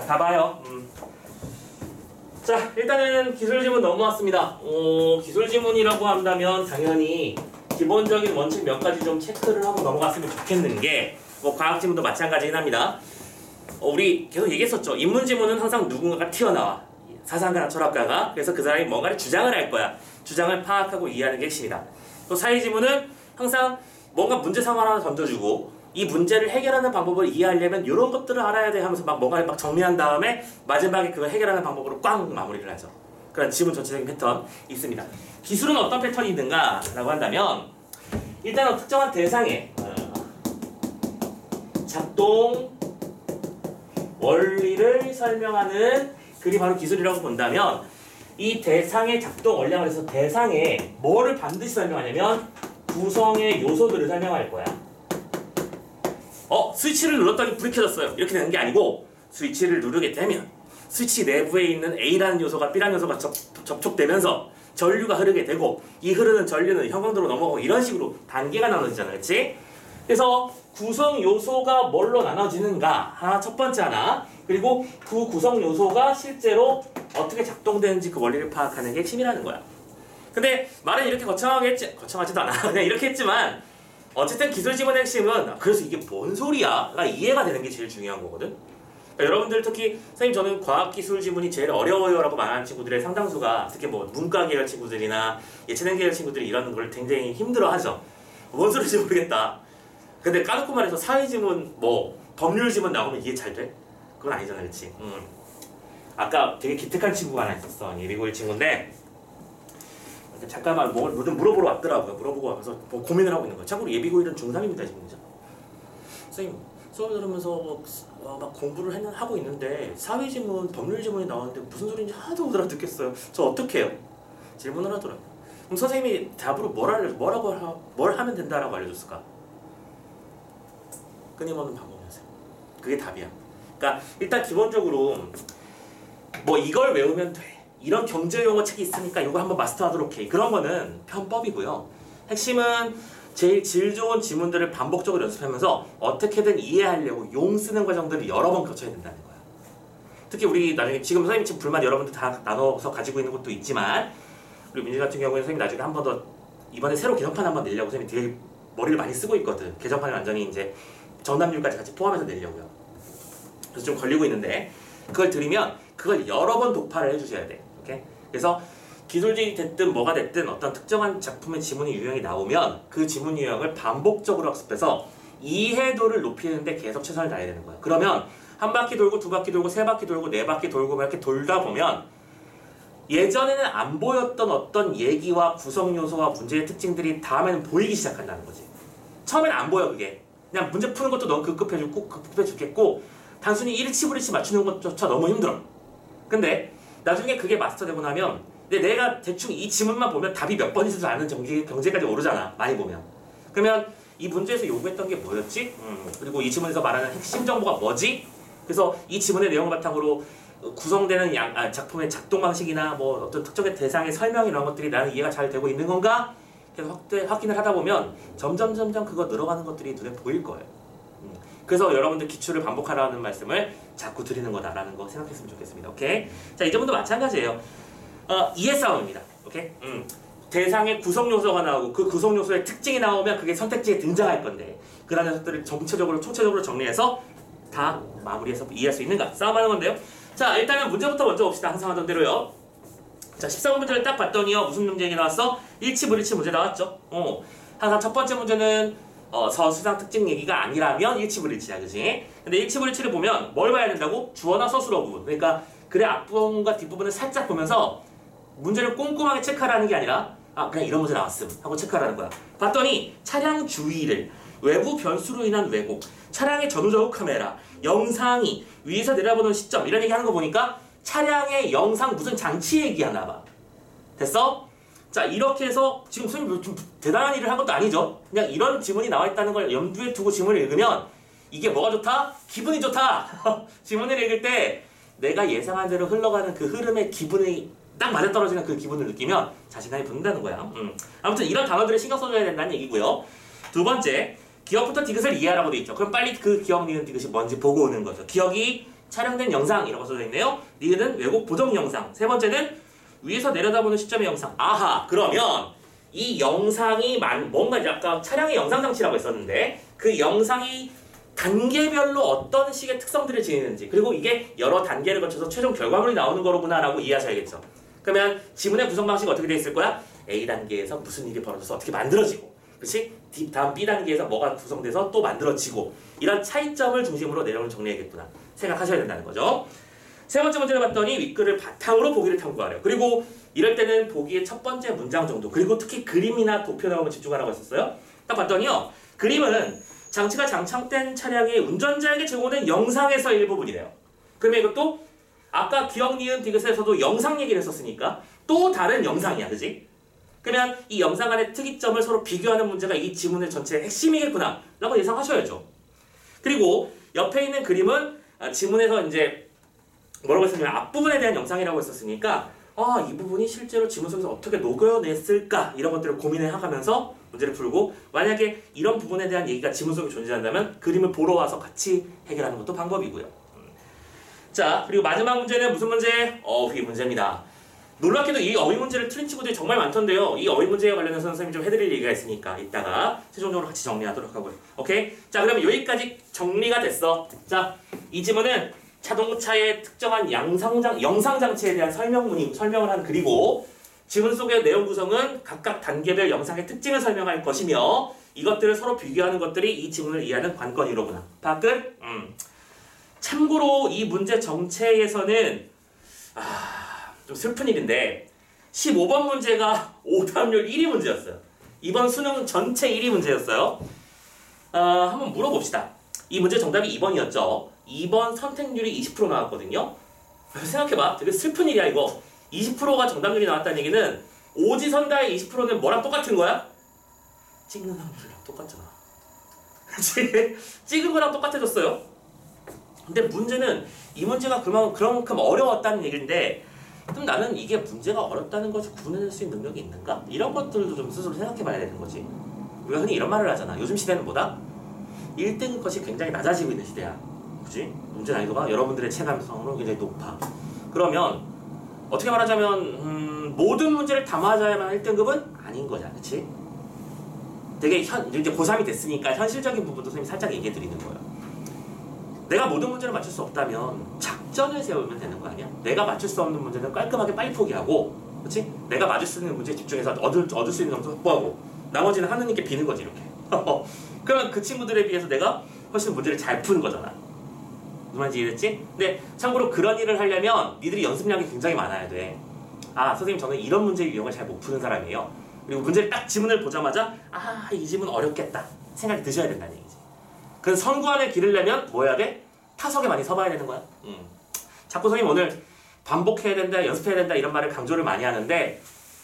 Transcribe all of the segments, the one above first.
다 봐요. 자, 일단은 기술지문 넘어왔습니다. 기술지문이라고 한다면 당연히 기본적인 원칙 몇 가지 좀 체크를 하고 넘어갔으면 좋겠는 게, 뭐 과학지문도 마찬가지긴 합니다. 우리 계속 얘기했었죠. 인문지문은 항상 누군가가 튀어나와. 사상가나 철학가가. 그래서 그 사람이 뭔가를 주장을 할 거야. 주장을 파악하고 이해하는 게 핵심이다. 또 사회지문은 항상 뭔가 문제 상황 하나 던져주고 이 문제를 해결하는 방법을 이해하려면 이런 것들을 알아야 돼 하면서 막 뭔가를 막 정리한 다음에 마지막에 그걸 해결하는 방법으로 꽝 마무리를 하죠. 그런 지문 전체적인 패턴 있습니다. 기술은 어떤 패턴이 있는가 라고 한다면, 일단은 특정한 대상의 작동 원리를 설명하는 글이 바로 기술이라고 본다면, 이 대상의 작동 원리라고 해서 대상에 뭐를 반드시 설명하냐면 구성의 요소들을 설명할 거야. 스위치를 눌렀더니 불이 켜졌어요. 이렇게 되는 게 아니고, 스위치를 누르게 되면 스위치 내부에 있는 A라는 요소가 B라는 요소가 접촉되면서 전류가 흐르게 되고, 이 흐르는 전류는 형광도로 넘어가고, 이런 식으로 단계가 나눠지잖아, 그렇지? 그래서 구성 요소가 뭘로 나눠지는가, 첫 번째 하나, 그리고 그 구성 요소가 실제로 어떻게 작동되는지 그 원리를 파악하는 게 핵심이라는 거야. 근데 말은 이렇게 거창하지도 않아. 그냥 이렇게 했지만, 어쨌든 기술지문의 핵심은 그래서 이게 뭔 소리야?가 이해가 되는 게 제일 중요한 거거든. 그러니까 여러분들 특히 선생님 저는 과학기술 지문이 제일 어려워요 라고 말하는 친구들의 상당수가 특히 뭐 문과 계열 친구들이나 예체능 계열 친구들이 이런 걸 굉장히 힘들어 하죠. 뭔 소리인지 모르겠다. 근데 까놓고 말해서 사회지문, 뭐 법률지문 나오면 이해 잘 돼? 그건 아니잖아, 그렇지? 아까 되게 기특한 친구가 하나 있었어. 예비고일 친구인데 잠깐만 뭐 물어보러 왔더라고요. 물어보고 와서 뭐 고민을 하고 있는 거야. 참고로 예비고일은 중3입니다 지금. 선생님 수업 들으면서 막 공부를 하고 있는데 사회지문, 법률지문이 나오는데 무슨 소리인지 하나도 못 알아듣겠어요. 저 어떻게 해요? 질문을 하더라고요. 그럼 선생님이 답으로 뭘 하면 된다라고 알려줬을까? 끊임없는 반복하세요. 그게 답이야. 그러니까 일단 기본적으로 뭐 이걸 외우면 돼. 이런 경제용어 책이 있으니까 이거 한번 마스터하도록 해. 그런 거는 편법이고요. 핵심은 제일 질 좋은 지문들을 반복적으로 연습하면서 어떻게든 이해하려고 용 쓰는 과정들을 여러 번 거쳐야 된다는 거야. 특히 우리 나중에 지금 선생님 지금 불만 여러분들 다 나눠서 가지고 있는 것도 있지만, 우리 민지 같은 경우에는 선생님 나중에 한 번 더 이번에 새로 개정판 한번 내려고 선생님 되게 머리를 많이 쓰고 있거든. 개정판을 완전히 이제 정답률까지 같이 포함해서 내려고요. 그래서 좀 걸리고 있는데, 그걸 들으면 그걸 여러 번 독파를 해주셔야 돼. 오케이? 그래서 기술지 됐든 뭐가 됐든 어떤 특정한 작품의 지문의 유형이 나오면 그 지문 유형을 반복적으로 학습해서 이해도를 높이는데 계속 최선을 다해야 되는 거야. 그러면 한 바퀴 돌고 두 바퀴 돌고 세 바퀴 돌고 네 바퀴 돌고 이렇게 돌다 보면 예전에는 안 보였던 어떤 얘기와 구성 요소와 문제의 특징들이 다음에는 보이기 시작한다는 거지. 처음에는 안 보여 그게. 그냥 문제 푸는 것도 너무 급급해 죽겠고 단순히 일치불일치 맞추는 것조차 너무 힘들어. 근데 나중에 그게 마스터되고 나면 내가 대충 이 지문만 보면 답이 몇 번인지도 아는 경제까지 오르잖아. 많이 보면. 그러면 이 문제에서 요구했던 게 뭐였지? 그리고 이 지문에서 말하는 핵심 정보가 뭐지? 그래서 이 지문의 내용을 바탕으로 구성되는 작품의 작동 방식이나 뭐 어떤 특정의 대상의 설명 이런 것들이 나는 이해가 잘 되고 있는 건가? 계속 확인을 하다 보면 점점 그거 늘어가는 것들이 눈에 보일 거예요. 그래서 여러분들 기출을 반복하라는 말씀을 자꾸 드리는 거다라는 거 생각했으면 좋겠습니다. 오케이? 자, 이 점도 마찬가지예요. 이해 싸움입니다. 오케이? 대상의 구성 요소가 나오고 그 구성 요소의 특징이 나오면 그게 선택지에 등장할 건데 그런 녀석들을 총체적으로 정리해서 다 마무리해서 이해할 수 있는가? 싸움하는 건데요. 자, 일단은 문제부터 먼저 봅시다. 항상 하던 대로요. 자, 14번 문제를 딱 봤더니요. 무슨 문제가 나왔어? 일치불일치 문제 나왔죠? 항상 첫 번째 문제는 서술상 특징 얘기가 아니라면 일치불일치야, 그지? 근데 일치불일치를 보면 뭘 봐야 된다고? 주어나 서술어 부분. 그러니까 글의 앞부분과 뒷부분을 살짝 보면서 문제를 꼼꼼하게 체크하라는 게 아니라 그냥 이런 문제 나왔음 하고 체크하라는 거야. 봤더니 차량 주위를 외부 변수로 인한 왜곡, 차량의 전후좌우 카메라, 영상이 위에서 내려보는 시점 이런 얘기 하는 거 보니까 차량의 영상 무슨 장치 얘기하나 봐. 됐어? 자, 이렇게 해서 지금 선생님 좀 대단한 일을 한 것도 아니죠. 그냥 이런 지문이 나와 있다는 걸 염두에 두고 지문을 읽으면 이게 뭐가 좋다? 기분이 좋다. 지문을 읽을 때 내가 예상한 대로 흘러가는 그 흐름의 기분이 딱 맞아떨어지는 그 기분을 느끼면 자신감이 붙는다는 거야. 아무튼 이런 단어들을 신경 써줘야 된다는 얘기고요. 두 번째, 기억부터 디귿을 이해하라고 돼 있죠. 그럼 빨리 그 기억, 니은, 디귿이 뭔지 보고 오는 거죠. 기억이 촬영된 영상이라고 써져 있네요. 니은은 왜곡 보정 영상. 세 번째는 위에서 내려다보는 시점의 영상. 아하, 그러면 이 영상이 뭔가 이제 아까 촬영의 영상 장치라고 했었는데 그 영상이 단계별로 어떤 식의 특성들을 지니는지 그리고 이게 여러 단계를 거쳐서 최종 결과물이 나오는 거로구나 라고 이해하셔야겠죠. 그러면 지문의 구성 방식이 어떻게 돼 있을 거야? A단계에서 무슨 일이 벌어져서 어떻게 만들어지고 그렇지? 다음 B단계에서 뭐가 구성돼서 또 만들어지고 이런 차이점을 중심으로 내용을 정리해야겠구나 생각하셔야 된다는 거죠. 세 번째 문제를 봤더니 윗글을 바탕으로 보기를 탐구하래요. 그리고 이럴 때는 보기의 첫 번째 문장 정도 그리고 특히 그림이나 도표 나오면 집중하라고 했었어요. 딱 봤더니요. 그림은 장치가 장착된 차량의 운전자에게 제공된 영상에서 일부분이래요. 그러면 이것도 아까 기억, 니은, 디귿에서도 영상 얘기를 했었으니까 또 다른 영상이야. 그지? 그러면 이 영상 간의 특이점을 서로 비교하는 문제가 이 지문의 전체의 핵심이겠구나 라고 예상하셔야죠. 그리고 옆에 있는 그림은 지문에서 이제 뭐라고 했었냐면 앞부분에 대한 영상이라고 했었으니까 이 부분이 실제로 지문 속에서 어떻게 녹여냈을까 이런 것들을 고민해가면서 문제를 풀고 만약에 이런 부분에 대한 얘기가 지문 속에 존재한다면 그림을 보러 와서 같이 해결하는 것도 방법이고요. 자, 그리고 마지막 문제는 무슨 문제? 어휘 문제입니다. 놀랍게도 이 어휘 문제를 틀린 친구들이 정말 많던데요. 이 어휘 문제에 관련해서 선생님이 좀 해드릴 얘기가 있으니까 이따가 최종적으로 같이 정리하도록 하고요. 오케이? 자, 그러면 여기까지 정리가 됐어. 자, 이 지문은 자동차의 특정한 영상 장치에 대한 설명을 한 글이고 지문 속의 내용 구성은 각각 단계별 영상의 특징을 설명할 것이며 이것들을 서로 비교하는 것들이 이 지문을 이해하는 관건이로구나. 밖은 참고로 이 문제 정체에서는 좀 슬픈 일인데 15번 문제가 오답률 1위 문제였어요. 이번 수능 전체 1위 문제였어요. 한번 물어봅시다. 이 문제 정답이 2번이었죠. 2번 선택률이 20% 나왔거든요. 생각해봐. 되게 슬픈 일이야 이거. 20%가 정답률이 나왔다는 얘기는 오지선다의 20%는 뭐랑 똑같은 거야? 찍는 확률이랑 똑같잖아. 그치? 찍은 거랑 똑같아졌어요. 근데 문제는 이 문제가 그만큼 어려웠다는 얘기인데 좀 나는 이게 문제가 어렵다는 것을 구분해낼 수 있는 능력이 있는가? 이런 것들도 좀 스스로 생각해봐야 되는 거지. 우리가 흔히 이런 말을 하잖아. 요즘 시대는 뭐다? 1등 것이 굉장히 낮아지고 있는 시대야. 그치? 문제 난이도가 여러분들의 체감성으로 굉장히 높아. 그러면 어떻게 말하자면 모든 문제를 다 맞아야만 1등급은 아닌 거잖아. 그치? 되게 이제 고3이 됐으니까 현실적인 부분도 선생님이 살짝 얘기해 드리는 거예요. 내가 모든 문제를 맞출 수 없다면 작전을 세우면 되는 거 아니야? 내가 맞출 수 없는 문제는 깔끔하게 빨리 포기하고 그치? 내가 맞을 수 있는 문제에 집중해서 얻을 수 있는 점수 확보하고 나머지는 하느님께 비는 거지 이렇게. 그러면 그 친구들에 비해서 내가 훨씬 문제를 잘 푸는 거잖아. 무슨 말인지 이해됐지? 근데 참고로 그런 일을 하려면 니들이 연습량이 굉장히 많아야 돼. 선생님 저는 이런 문제 유형을 잘 못 푸는 사람이에요. 그리고 문제를 딱 지문을 보자마자 이 지문 어렵겠다 생각이 드셔야 된다는 얘기지. 그 선구안을 기르려면 뭐 해야 돼? 타석에 많이 서봐야 되는 거야. 자꾸 선생님 오늘 반복해야 된다, 연습해야 된다 이런 말을 강조를 많이 하는데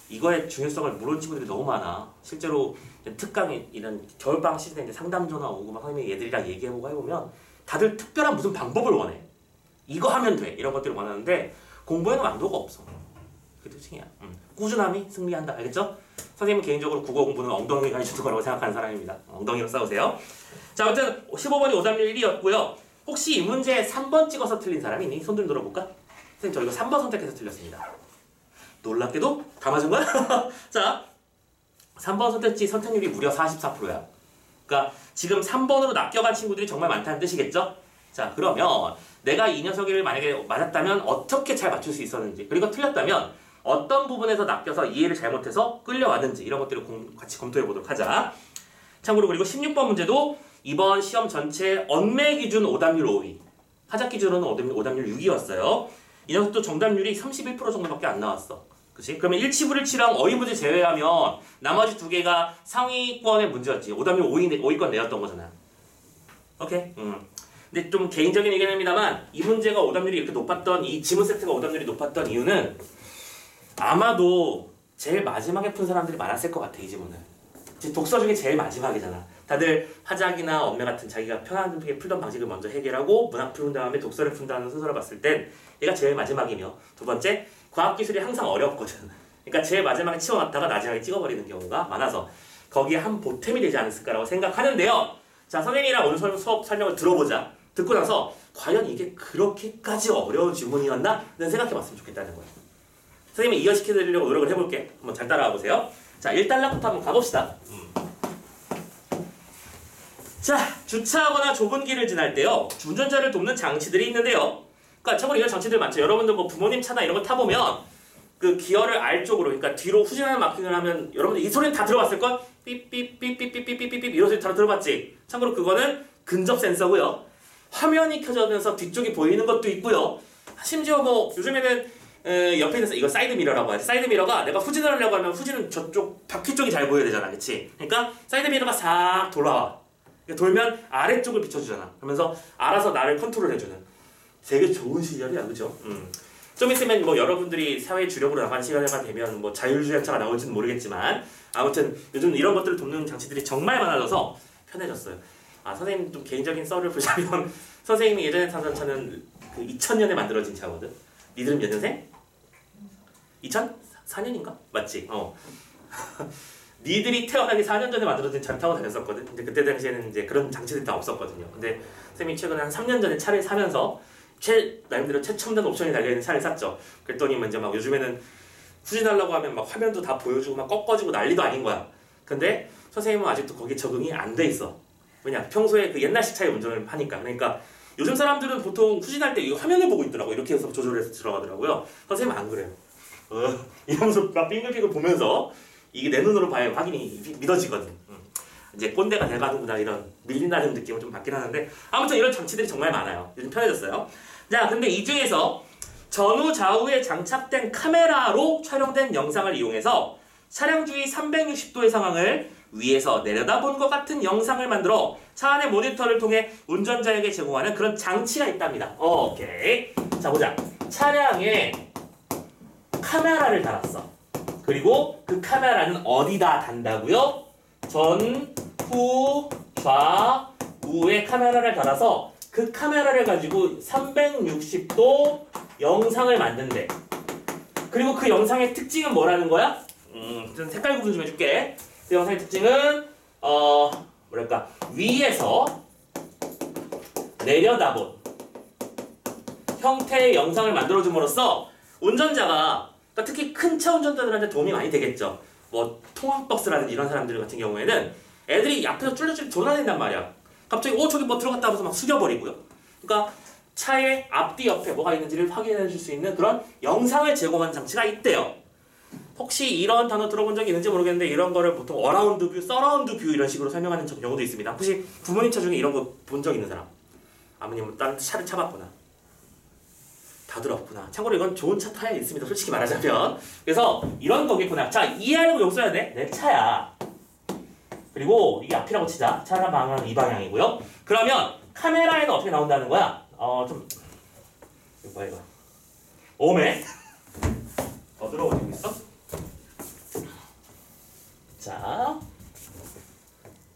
이거의 중요성을 모르는 친구들이 너무 많아. 실제로 특강 이런 겨울방학 시즌에 상담 전화 오고 막 선생님이 얘들이랑 얘기해보고 해보면 다들 특별한 무슨 방법을 원해. 이거 하면 돼. 이런 것들을 원하는데 공부에는 완도가 없어. 그게 특징이야. 꾸준함이 승리한다. 알겠죠? 선생님은 개인적으로 국어 공부는 엉덩이가 해주는 거라고 생각하는 사람입니다. 엉덩이로 싸우세요. 자, 아무튼 15번이 오답률 1위였고요. 혹시 이 문제 3번 찍어서 틀린 사람이 있니? 손 좀 들어볼까? 선생님 저 이거 3번 선택해서 틀렸습니다. 놀랍게도 다 맞은 거야? 자, 3번 선택률이 무려 44%야. 그러니까 지금 3번으로 낚여간 친구들이 정말 많다는 뜻이겠죠? 자, 그러면 내가 이 녀석을 만약에 맞았다면 어떻게 잘 맞출 수 있었는지 그리고 틀렸다면 어떤 부분에서 낚여서 이해를 잘못해서 끌려왔는지 이런 것들을 같이 검토해 보도록 하자. 참고로 그리고 16번 문제도 이번 시험 전체 언매 기준 오답률 5위 하작 기준으로는 오답률 6위였어요. 이 녀석도 정답률이 31% 정도밖에 안 나왔어. 그치? 그러면 1치불1치랑 어휘 문제 제외하면 나머지 두 개가 상위권의 문제였지. 오답률 5위권 내였던 거잖아. 오케이? 근데 좀 개인적인 의견입니다만 이 문제가 오답률이 이렇게 높았던 이 지문 세트가 오답률이 높았던 이유는 아마도 제일 마지막에 푼 사람들이 많았을 것 같아. 이 지문은 독서 중에 제일 마지막이잖아. 다들 하작이나 언매 같은 자기가 편안하게 풀던 방식을 먼저 해결하고 문학 푼 다음에 독서를 푼다는 순서를 봤을 땐 얘가 제일 마지막이며 두 번째 과학기술이 항상 어렵거든. 그러니까 제일 마지막에 치워놨다가 마지막에 찍어버리는 경우가 많아서 거기에 한 보탬이 되지 않았을까라고 생각하는데요. 자, 선생님이랑 오늘 수업 설명을 들어보자. 듣고 나서 과연 이게 그렇게까지 어려운 질문이었나? 는 생각해봤으면 좋겠다는 거예요. 선생님이 이해시켜드리려고 노력을 해볼게. 한번 잘 따라와 보세요. 자, 1단락부터 한번 가봅시다. 자, 주차하거나 좁은 길을 지날 때요. 운전자를 돕는 장치들이 있는데요. 그러니까 참고로 이런 장치들 많죠. 여러분들 뭐 부모님 차나 이런 거 타보면 그 기어를 R 쪽으로, 그러니까 뒤로 후진하는 마킹을 하면 여러분들 이 소리는 다 들어봤을걸? 삐삐삐삐삐삐삐삐삐 이런 소리 다 들어봤지? 참고로 그거는 근접 센서고요. 화면이 켜져면서 뒤쪽이 보이는 것도 있고요. 심지어 뭐 요즘에는 옆에 있는 이거 사이드 미러라고 하지. 사이드 미러가 내가 후진을 하려고 하면 후진은 저쪽 바퀴 쪽이 잘 보여야 되잖아, 그렇지? 그러니까 사이드 미러가 싹 돌아와. 돌면 아래쪽을 비춰주잖아. 그러면서 알아서 나를 컨트롤 해주는 되게 좋은 시절이야, 그죠? 좀 있으면 뭐 여러분들이 사회 주력으로 나가는 시간이 되면 뭐 자율주행차가 나올지는 모르겠지만 아무튼 요즘 이런 것들을 돕는 장치들이 정말 많아져서 편해졌어요. 아, 선생님 좀 개인적인 썰을 보자면 선생님이 예전에 타던 차는 그 2000년에 만들어진 차거든. 니들은 몇 년생? 2004년인가? 맞지? 니들이 태어나기 4년 전에 만들어진 차를 타고 다녔었거든. 근데 그때 당시에는 이제 그런 장치들이 다 없었거든요. 근데 선생님이 최근에 한 3년 전에 차를 사면서 나름대로 최첨단 옵션이 달려있는 차를 샀죠. 그랬더니 이제 막 요즘에는 후진하려고 하면 막 화면도 다 보여주고 막 꺾어지고 난리도 아닌 거야. 근데 선생님은 아직도 거기에 적응이 안 돼 있어. 왜냐? 평소에 그 옛날식 차의 운전을 하니까. 그러니까 요즘 사람들은 보통 후진할 때 이 화면을 보고 있더라고. 이렇게 해서 조절해서 들어가더라고요. 선생님은 안 그래요. 이러면서 막 빙글빙글 보면서 이게 내 눈으로 봐야 확인이 믿어지거든. 이제 꼰대가 돼가는구나 이런 밀린다는 느낌을 좀 받긴 하는데 아무튼 이런 장치들이 정말 많아요. 요즘 편해졌어요. 자, 근데 이 중에서 전후 좌우에 장착된 카메라로 촬영된 영상을 이용해서 차량 주위 360도의 상황을 위에서 내려다본 것 같은 영상을 만들어 차 안의 모니터를 통해 운전자에게 제공하는 그런 장치가 있답니다. 오케이. 자, 보자. 차량에 카메라를 달았어. 그리고 그 카메라는 어디다 단다고요? 전, 후, 좌, 우에 카메라를 달아서 그 카메라를 가지고 360도 영상을 만든대. 그리고 그 영상의 특징은 뭐라는 거야? 좀 색깔 구분 좀 해줄게. 그 영상의 특징은 뭐랄까 위에서 내려다본 형태의 영상을 만들어줌으로써 운전자가 그러니까 특히 큰 차 운전자들한테 도움이 많이 되겠죠. 뭐 통학버스라든지 이런 사람들 같은 경우에는 애들이 앞에서 쫄쫄 돌아다닌단 말이야. 갑자기 저기 뭐 들어갔다 하면서 막 숙여버리고요. 그러니까 차의 앞뒤 옆에 뭐가 있는지를 확인해 줄 수 있는 그런 영상을 제공하는 장치가 있대요. 혹시 이런 단어 들어본 적이 있는지 모르겠는데 이런 거를 보통 어라운드 뷰, 서라운드 뷰 이런 식으로 설명하는 경우도 있습니다. 혹시 부모님 차 중에 이런 거 본 적 있는 사람? 아버님은 다른 차를 타봤구나. 다들 없구나. 참고로 이건 좋은 차 타야 있습니다. 솔직히 말하자면. 그래서 이런 거겠구나. 자, 이해하려고 여기 써야 돼. 내 차야. 그리고 이게 앞이라고 치자. 차랑 방향은 이 방향이고요. 그러면 카메라에는 어떻게 나온다는 거야? 이거 뭐야 이거. 오메. 더 들어오고 있어? 자,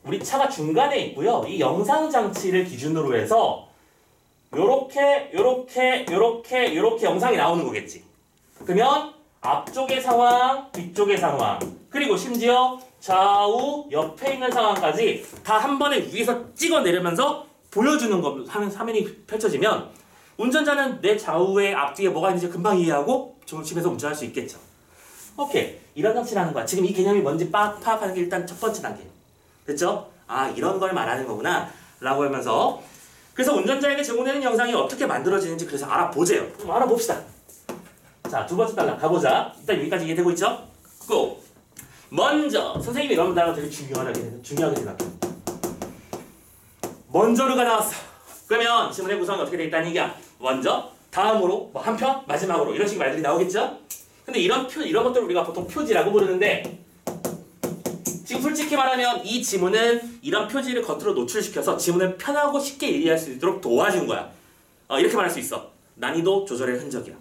우리 차가 중간에 있고요. 이 영상 장치를 기준으로 해서 요렇게 영상이 나오는 거겠지. 그러면 앞쪽의 상황, 뒤쪽의 상황, 그리고 심지어 좌우, 옆에 있는 상황까지 다 한 번에 위에서 찍어내려면서 보여주는 거 화면이 펼쳐지면 운전자는 내 좌우에 앞뒤에 뭐가 있는지 금방 이해하고 집에서 운전할 수 있겠죠. 오케이. 이런 장치라는 거야. 지금 이 개념이 뭔지 파악하는 게 일단 첫 번째 단계. 됐죠? 아, 이런 걸 말하는 거구나 라고 하면서 그래서 운전자에게 제공되는 영상이 어떻게 만들어지는지 그래서 알아보세요. 알아봅시다. 자, 두 번째 단락 가보자. 일단 여기까지 이해되고 있죠? 고! 먼저 선생님이 이런 단어가 되게 중요하게 생각해. 먼저로가 나왔어. 그러면 지문의 구성이 어떻게 되어 있다는 얘기야? 먼저, 다음으로, 뭐 한편, 마지막으로 이런 식의 말들이 나오겠죠? 근데 이런 것들을 우리가 보통 표지라고 부르는데 지금 솔직히 말하면 이 지문은 이런 표지를 겉으로 노출시켜서 지문을 편하고 쉽게 이해할 수 있도록 도와준 거야. 이렇게 말할 수 있어. 난이도 조절의 흔적이야.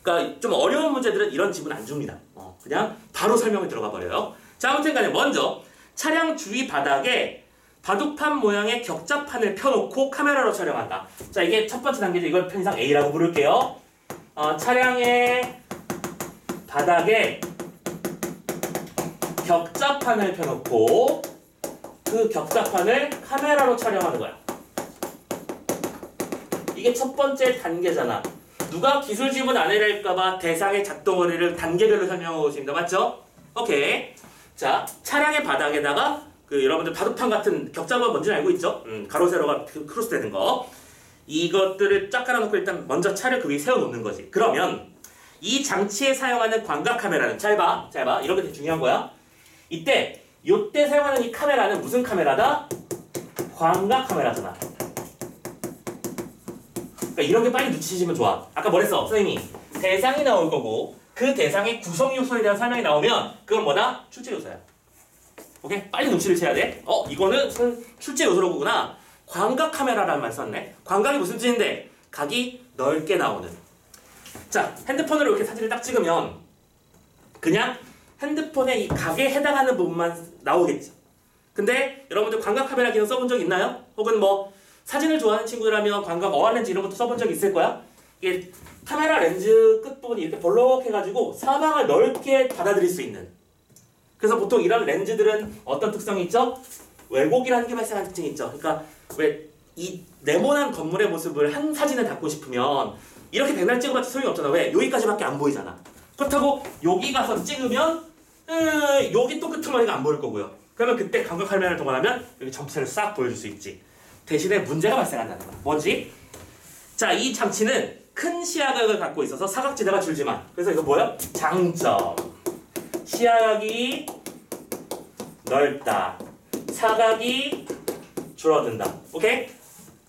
그러니까 좀 어려운 문제들은 이런 지문 안 줍니다. 그냥 바로 설명을 들어가 버려요. 자, 아무튼 간에 먼저 차량 주위 바닥에 바둑판 모양의 격자판을 펴놓고 카메라로 촬영한다. 자, 이게 첫 번째 단계죠. 이걸 편의상 A라고 부를게요. 차량의 바닥에 격자판을 펴놓고 그 격자판을 카메라로 촬영하는 거야. 이게 첫 번째 단계잖아. 누가 기술 지문 안 해낼까봐 대상의 작동 원리를 단계별로 설명하고 있습니다. 맞죠? 오케이. 자, 차량의 바닥에다가 그 여러분들 바둑판 같은 격자가 뭔지 알고 있죠? 가로 세로가 크로스되는 거. 이것들을 쫙 깔아놓고 일단 먼저 차를 그 위에 세워놓는 거지. 그러면 이 장치에 사용하는 광각 카메라는 잘 봐. 이런 게 되게 중요한 거야. 요때 사용하는 이 카메라는 무슨 카메라다? 광각 카메라잖아. 그러니까 이런 게 빨리 눈치채시면 좋아. 아까 뭐랬어? 선생님이 대상이 나올 거고 그 대상의 구성 요소에 대한 설명이 나오면 그건 뭐다? 출제 요소야. 오케이? 빨리 눈치를 채야 돼. 이거는 출제 요소로 보구나. 광각 카메라라는 말 썼네. 광각이 무슨 뜻인데? 각이 넓게 나오는. 자, 핸드폰으로 이렇게 사진을 딱 찍으면 그냥 핸드폰의 이 각에 해당하는 부분만 나오겠죠. 근데 여러분들 광각 카메라 기능 써본 적 있나요? 혹은 뭐 사진을 좋아하는 친구들하면 광각 어안 렌즈 이런 것도 써본 적 있을 거야? 이게 카메라 렌즈 끝부분이 이렇게 볼록해가지고 사방을 넓게 받아들일 수 있는. 그래서 보통 이런 렌즈들은 어떤 특성이 있죠? 왜곡이라는 게 발생하는 특징이 있죠. 그러니까 왜 이 네모난 건물의 모습을 한 사진에 담고 싶으면 이렇게 백날 찍어봤자 소용이 없잖아. 왜? 여기까지밖에 안 보이잖아. 그렇다고 여기 가서 찍으면 여기 또 끄트머리가 안 보일 거고요. 그러면 그때 광각 카메라를 동원하면 여기 전체를 싹 보여줄 수 있지. 대신에 문제가 발생한다는 거야. 뭐지? 자, 이 장치는 큰 시야각을 갖고 있어서 사각지대가 줄지만, 그래서 이거 뭐야? 장점. 시야각이 넓다. 사각이 줄어든다. 오케이?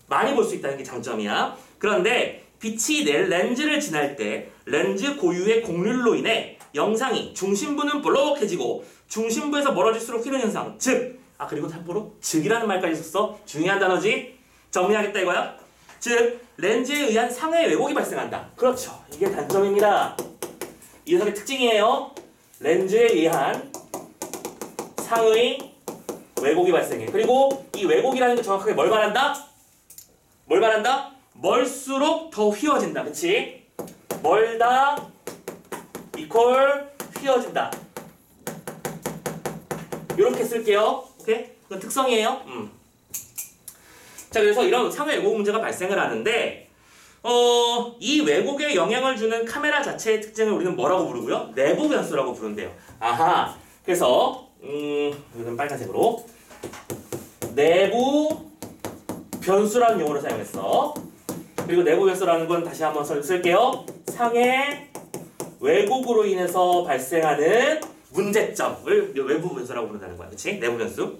많이 볼 수 있다는 게 장점이야. 그런데 빛이 렌즈를 지날 때 렌즈 고유의 곡률로 인해 영상이 중심부는 볼록해지고 중심부에서 멀어질수록 휘는 현상. 즉, 그리고 참고로 즉이라는 말까지 썼어. 중요한 단어지. 정리하겠다 이거야. 즉, 렌즈에 의한 상해 왜곡이 발생한다. 그렇죠. 이게 단점입니다. 이 녀석의 특징이에요. 렌즈에 의한 상의 왜곡이 발생해. 그리고 이 왜곡이라는 게 정확하게 뭘 말한다? 멀수록 더 휘어진다. 그치? 멀다 이퀄 휘어진다. 이렇게 쓸게요. 오케이? 그건 특성이에요. 자, 그래서 이런 상해 왜곡 문제가 발생을 하는데 이 왜곡에 영향을 주는 카메라 자체의 특징을 우리는 뭐라고 부르고요? 내부 변수라고 부른대요. 아하. 그래서 이건 빨간색으로 내부 변수라는 용어를 사용했어. 그리고 내부 변수라는 건 다시 한번 쓸게요. 상해 왜곡으로 인해서 발생하는 문제점을 외부 변수라고 부른다는 거야. 그치? 내부 변수.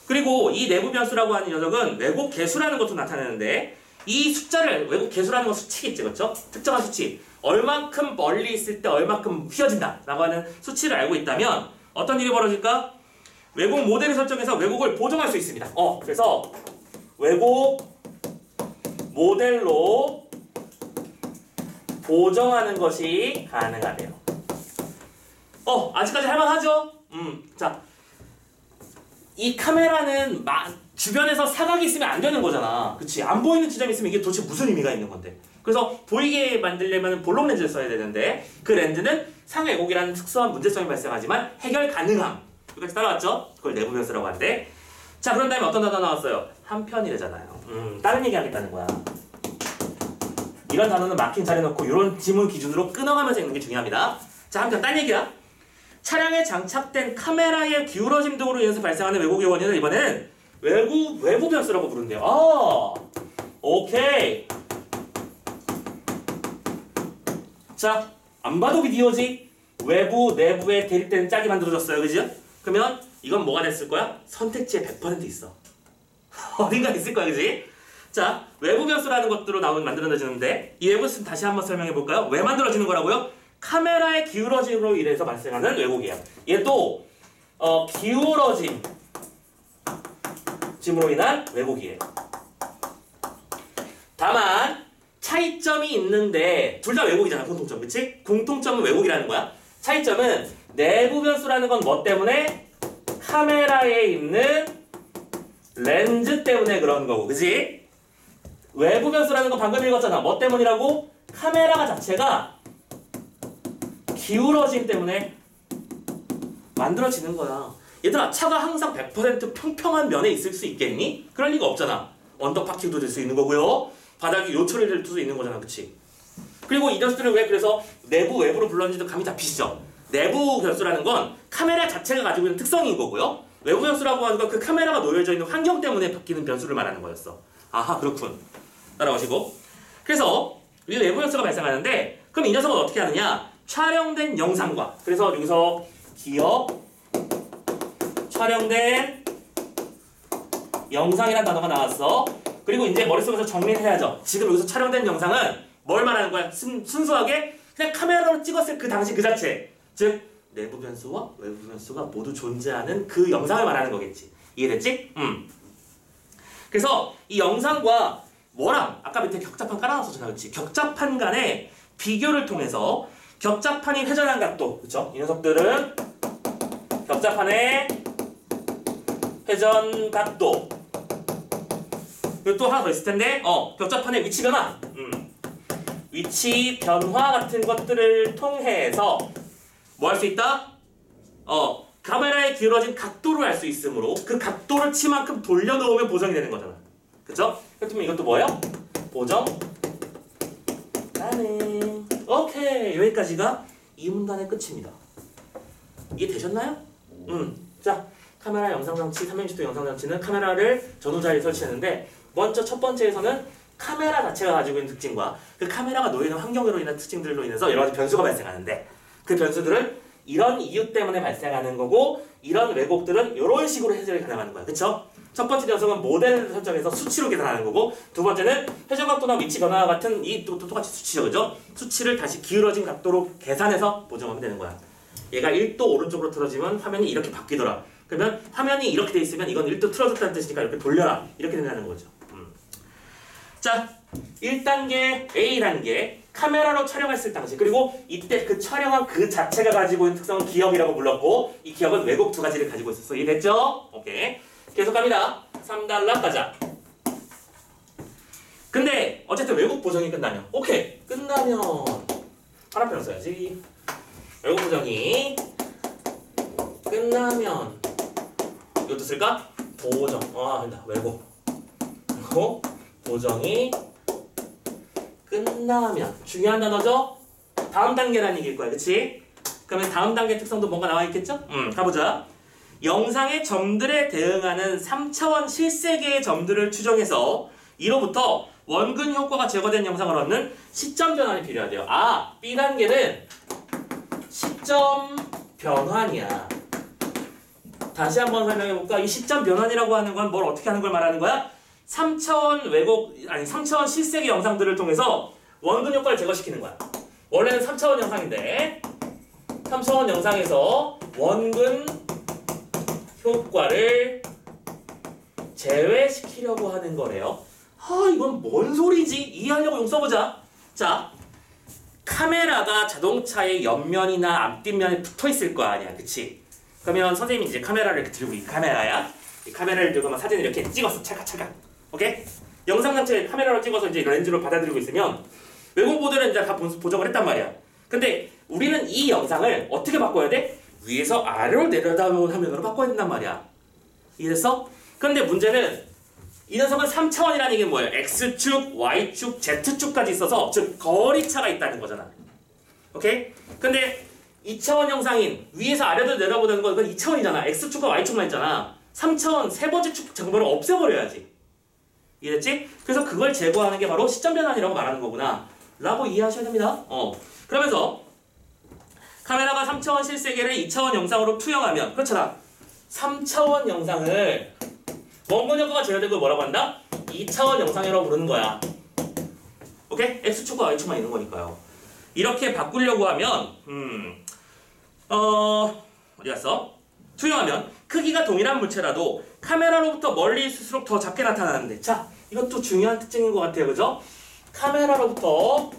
그리고 이 내부 변수라고 하는 녀석은 왜곡 개수라는 것도 나타내는데 이 숫자를 왜곡 개수라는 건 수치겠지. 그렇죠? 특정한 수치. 얼만큼 멀리 있을 때 얼만큼 휘어진다 라고 하는 수치를 알고 있다면 어떤 일이 벌어질까? 왜곡 모델을 설정해서 왜곡을 보정할 수 있습니다. 그래서 왜곡 모델로 보정하는 것이 가능하대요. 아직까지 할만하죠? 자, 이 카메라는 주변에서 사각이 있으면 안 되는 거잖아. 그치? 안 보이는 지점이 있으면 이게 도대체 무슨 의미가 있는 건데. 그래서 보이게 만들려면 볼록 렌즈를 써야 되는데 그 렌즈는 상해 왜곡이라는 특수한 문제점이 발생하지만 해결 가능함. 여기까지 따라왔죠? 그걸 내부 변수라고 하는데. 자, 그런 다음에 어떤 단어 나왔어요? 한편이래잖아요. 다른 얘기 하겠다는 거야. 이런 단어는 마킹 잘 해놓고 이런 지문 기준으로 끊어가면서 읽는 게 중요합니다. 자, 한편 딴 얘기야. 차량에 장착된 카메라의 기울어짐 등으로 인해서 발생하는 왜곡의 원인을 이번에는 외부 변수라고 부른대요. 오케이. 자, 안 봐도 비디오지? 외부, 내부에 대립되는 짝이 만들어졌어요. 그죠? 그러면 이건 뭐가 됐을 거야? 선택지에 100% 있어. 어딘가 있을 거야. 그지? 자, 외부 변수라는 것들로 만들어지는데 이 외부 변수는 다시 한번 설명해 볼까요? 왜 만들어지는 거라고요? 카메라의 기울어짐으로 인해서 발생하는 왜곡이에요. 얘도 기울어짐으로 인한 왜곡이에요. 다만 차이점이 있는데 둘 다 왜곡이잖아. 공통점. 그치? 공통점은 왜곡이라는 거야. 차이점은 내부 변수라는 건 뭐 때문에? 카메라에 있는 렌즈 때문에 그런 거고. 그치? 외부 변수라는 건 방금 읽었잖아. 뭐 때문이라고? 카메라 자체가 기울어짐 때문에 만들어지는 거야. 얘들아, 차가 항상 100% 평평한 면에 있을 수 있겠니? 그럴 리가 없잖아. 언덕 파킹도 될 수 있는 거고요. 바닥이 요 처리를 될 수도 있는 거잖아, 그치? 그리고 이 변수들을 왜 그래서 내부, 외부로 불렀는지도 감이 잡히시죠? 내부 변수라는 건 카메라 자체가 가지고 있는 특성인 거고요. 외부 변수라고 하는 건 그 카메라가 놓여져 있는 환경 때문에 바뀌는 변수를 말하는 거였어. 아하, 그렇군. 따라오시고. 그래서 이 외부 변수가 발생하는데 그럼 이 녀석은 어떻게 하느냐? 촬영된 영상과, 그래서 여기서 기억 촬영된 영상이라는 단어가 나왔어. 그리고 이제 머릿속에서 정리를 해야죠. 지금 여기서 촬영된 영상은 뭘 말하는 거야? 순수하게 그냥 카메라로 찍었을 그 당시 그 자체, 즉 내부 변수와 외부 변수가 모두 존재하는 그 영상을 말하는 거겠지. 이해됐지? 그래서 이 영상과 뭐랑 아까 밑에 격자판 깔아놨었잖아, 그렇지? 격자판 간의 비교를 통해서 격자판이 회전한 각도, 그렇죠? 이 녀석들은 격자판의 회전 각도. 그리고 또 하나 더 있을 텐데, 격자판의 위치 변화. 위치 변화 같은 것들을 통해서 뭐 할 수 있다? 카메라에 기울어진 각도를 알 수 있으므로 그 각도를 치만큼 돌려놓으면 보정이 되는 거잖아. 그쵸? 그렇다면 이것도 뭐예요? 보정 가능. 오케이, 여기까지가 이 문단의 끝입니다. 이해되셨나요? 자, 카메라 영상장치, 360도 영상장치는 카메라를 전후자리에 설치했는데 먼저 첫 번째에서는 카메라 자체가 가지고 있는 특징과 그 카메라가 놓이는 환경으로 인한 특징들로 인해서 여러 가지 변수가 발생하는데 그 변수들은 이런 이유 때문에 발생하는 거고 이런 왜곡들은 이런 식으로 해결이 가능한 거야. 그쵸? 첫 번째 녀석은 모델을 설정해서 수치로 계산하는 거고 두 번째는 회전각도나 위치 변화와 같은 이 또 똑같이 수치죠. 그죠? 수치를 다시 기울어진 각도로 계산해서 보정하면 되는 거야. 얘가 1도 오른쪽으로 틀어지면 화면이 이렇게 바뀌더라. 그러면 화면이 이렇게 돼 있으면 이건 1도 틀어졌다는 뜻이니까 이렇게 돌려라. 이렇게 된다는 거죠. 자, 1단계, A단계 카메라로 촬영했을 당시, 그리고 이때 그 촬영한 그 자체가 가지고 있는 특성은 기억이라고 불렀고 이 기억은 왜곡 두 가지를 가지고 있었어. 이해됐죠? 오케이. 계속 갑니다. 3단락 가자. 근데 어쨌든 왜곡 보정이 끝나면, 오케이, 끝나면 하나표현 써야지. 왜곡 보정이 끝나면 이것도 쓸까? 보정. 된다. 왜곡. 그리고 보정이 끝나면 중요한 단어죠? 다음 단계라는 얘기일 거야. 그치? 그러면 다음 단계 특성도 뭔가 나와 있겠죠? 가보자. 영상의 점들에 대응하는 3차원 실세계의 점들을 추정해서 이로부터 원근 효과가 제거된 영상을 얻는 시점 변환이 필요하대요. B단계는 시점 변환이야. 다시 한번 설명해볼까? 이 시점 변환이라고 하는 건 뭘 어떻게 하는 걸 말하는 거야? 3차원 왜곡, 3차원 실세계 영상들을 통해서 원근 효과를 제거시키는 거야. 원래는 3차원 영상인데 3차원 영상에서 원근 효과를 제외시키려고 하는 거래요. 이건 뭔 소리지? 이해하려고 용 써보자. 자, 카메라가 자동차의 옆면이나 앞뒷면에 붙어있을 거 아니야. 그치? 그러면 선생님이 이제 카메라를 이렇게 들고, 이 카메라야. 이 카메라를 들고 사진을 이렇게 찍었어. 찰칵찰칵. 오케이? 영상 자체에 카메라로 찍어서 이제 렌즈로 받아들이고 있으면 외국 모델은 이제 다 보정을 했단 말이야. 근데 우리는 이 영상을 어떻게 바꿔야 돼? 위에서 아래로 내려다보는 화면으로 바꿔야 된단 말이야. 이해됐어? 그런데 문제는 이 녀석은 3차원이라는 얘기는 뭐예요? X축, Y축, Z축까지 있어서 즉 거리차가 있다는 거잖아. 오케이? 근데 2차원 영상인 위에서 아래로 내려보는 건 그건 2차원이잖아. X축과 Y축만 있잖아. 3차원 세 번째 축 정보를 없애버려야지. 이해됐지? 그래서 그걸 제거하는 게 바로 시점 변환이라고 말하는 거구나 라고 이해하셔야 됩니다. 그러면서 카메라가 3차원 실세계를 2차원 영상으로 투영하면, 그렇잖아. 3차원 영상을 원근 효과가 제외된 걸 뭐라고 한다? 2차원 영상이라고 부르는 거야. 오케이? X축과 Y축만 있는 거니까요. 이렇게 바꾸려고 하면 어디 갔어? 투영하면 크기가 동일한 물체라도 카메라로부터 멀리 있을수록 더 작게 나타나는데, 자, 이것도 중요한 특징인 것 같아요. 그죠? 카메라로부터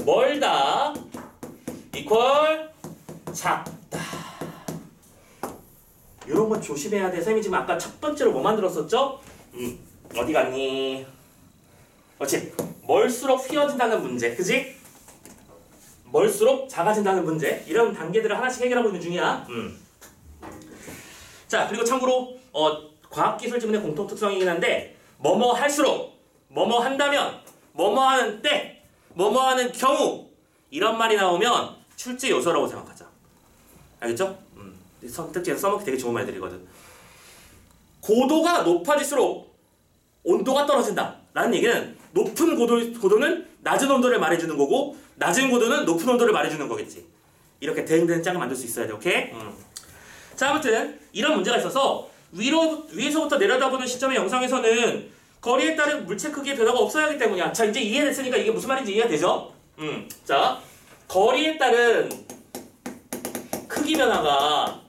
멀다 이퀄 작다. 이런 건 조심해야 돼. 쌤이 지금 아까 첫 번째로 뭐 만들었었죠? 어디 갔니? 그렇지. 멀수록 휘어진다는 문제. 그지? 멀수록 작아진다는 문제. 이런 단계들을 하나씩 해결하고 있는 중이야. 자, 그리고 참고로 과학기술 지문의 공통 특성이긴 한데 뭐뭐 할수록 뭐뭐 한다면, 뭐뭐 하는 때, 뭐뭐 하는 경우 이런 말이 나오면 출제 요소라고 생각하자. 알겠죠? 선택지에서 써먹기 되게 좋은 말들이거든. 고도가 높아질수록 온도가 떨어진다 라는 얘기는 높은 고도는 낮은 온도를 말해주는 거고 낮은 고도는 높은 온도를 말해주는 거겠지. 이렇게 대응되는 짝을 만들 수 있어야 돼. 오케이? 자, 아무튼 이런 문제가 있어서 위에서부터 내려다보는 시점의 영상에서는 거리에 따른 물체 크기의 변화가 없어야 하기 때문이야. 자, 이제 이해됐으니까 이게 무슨 말인지 이해가 되죠? 자, 거리에 따른 크기 변화가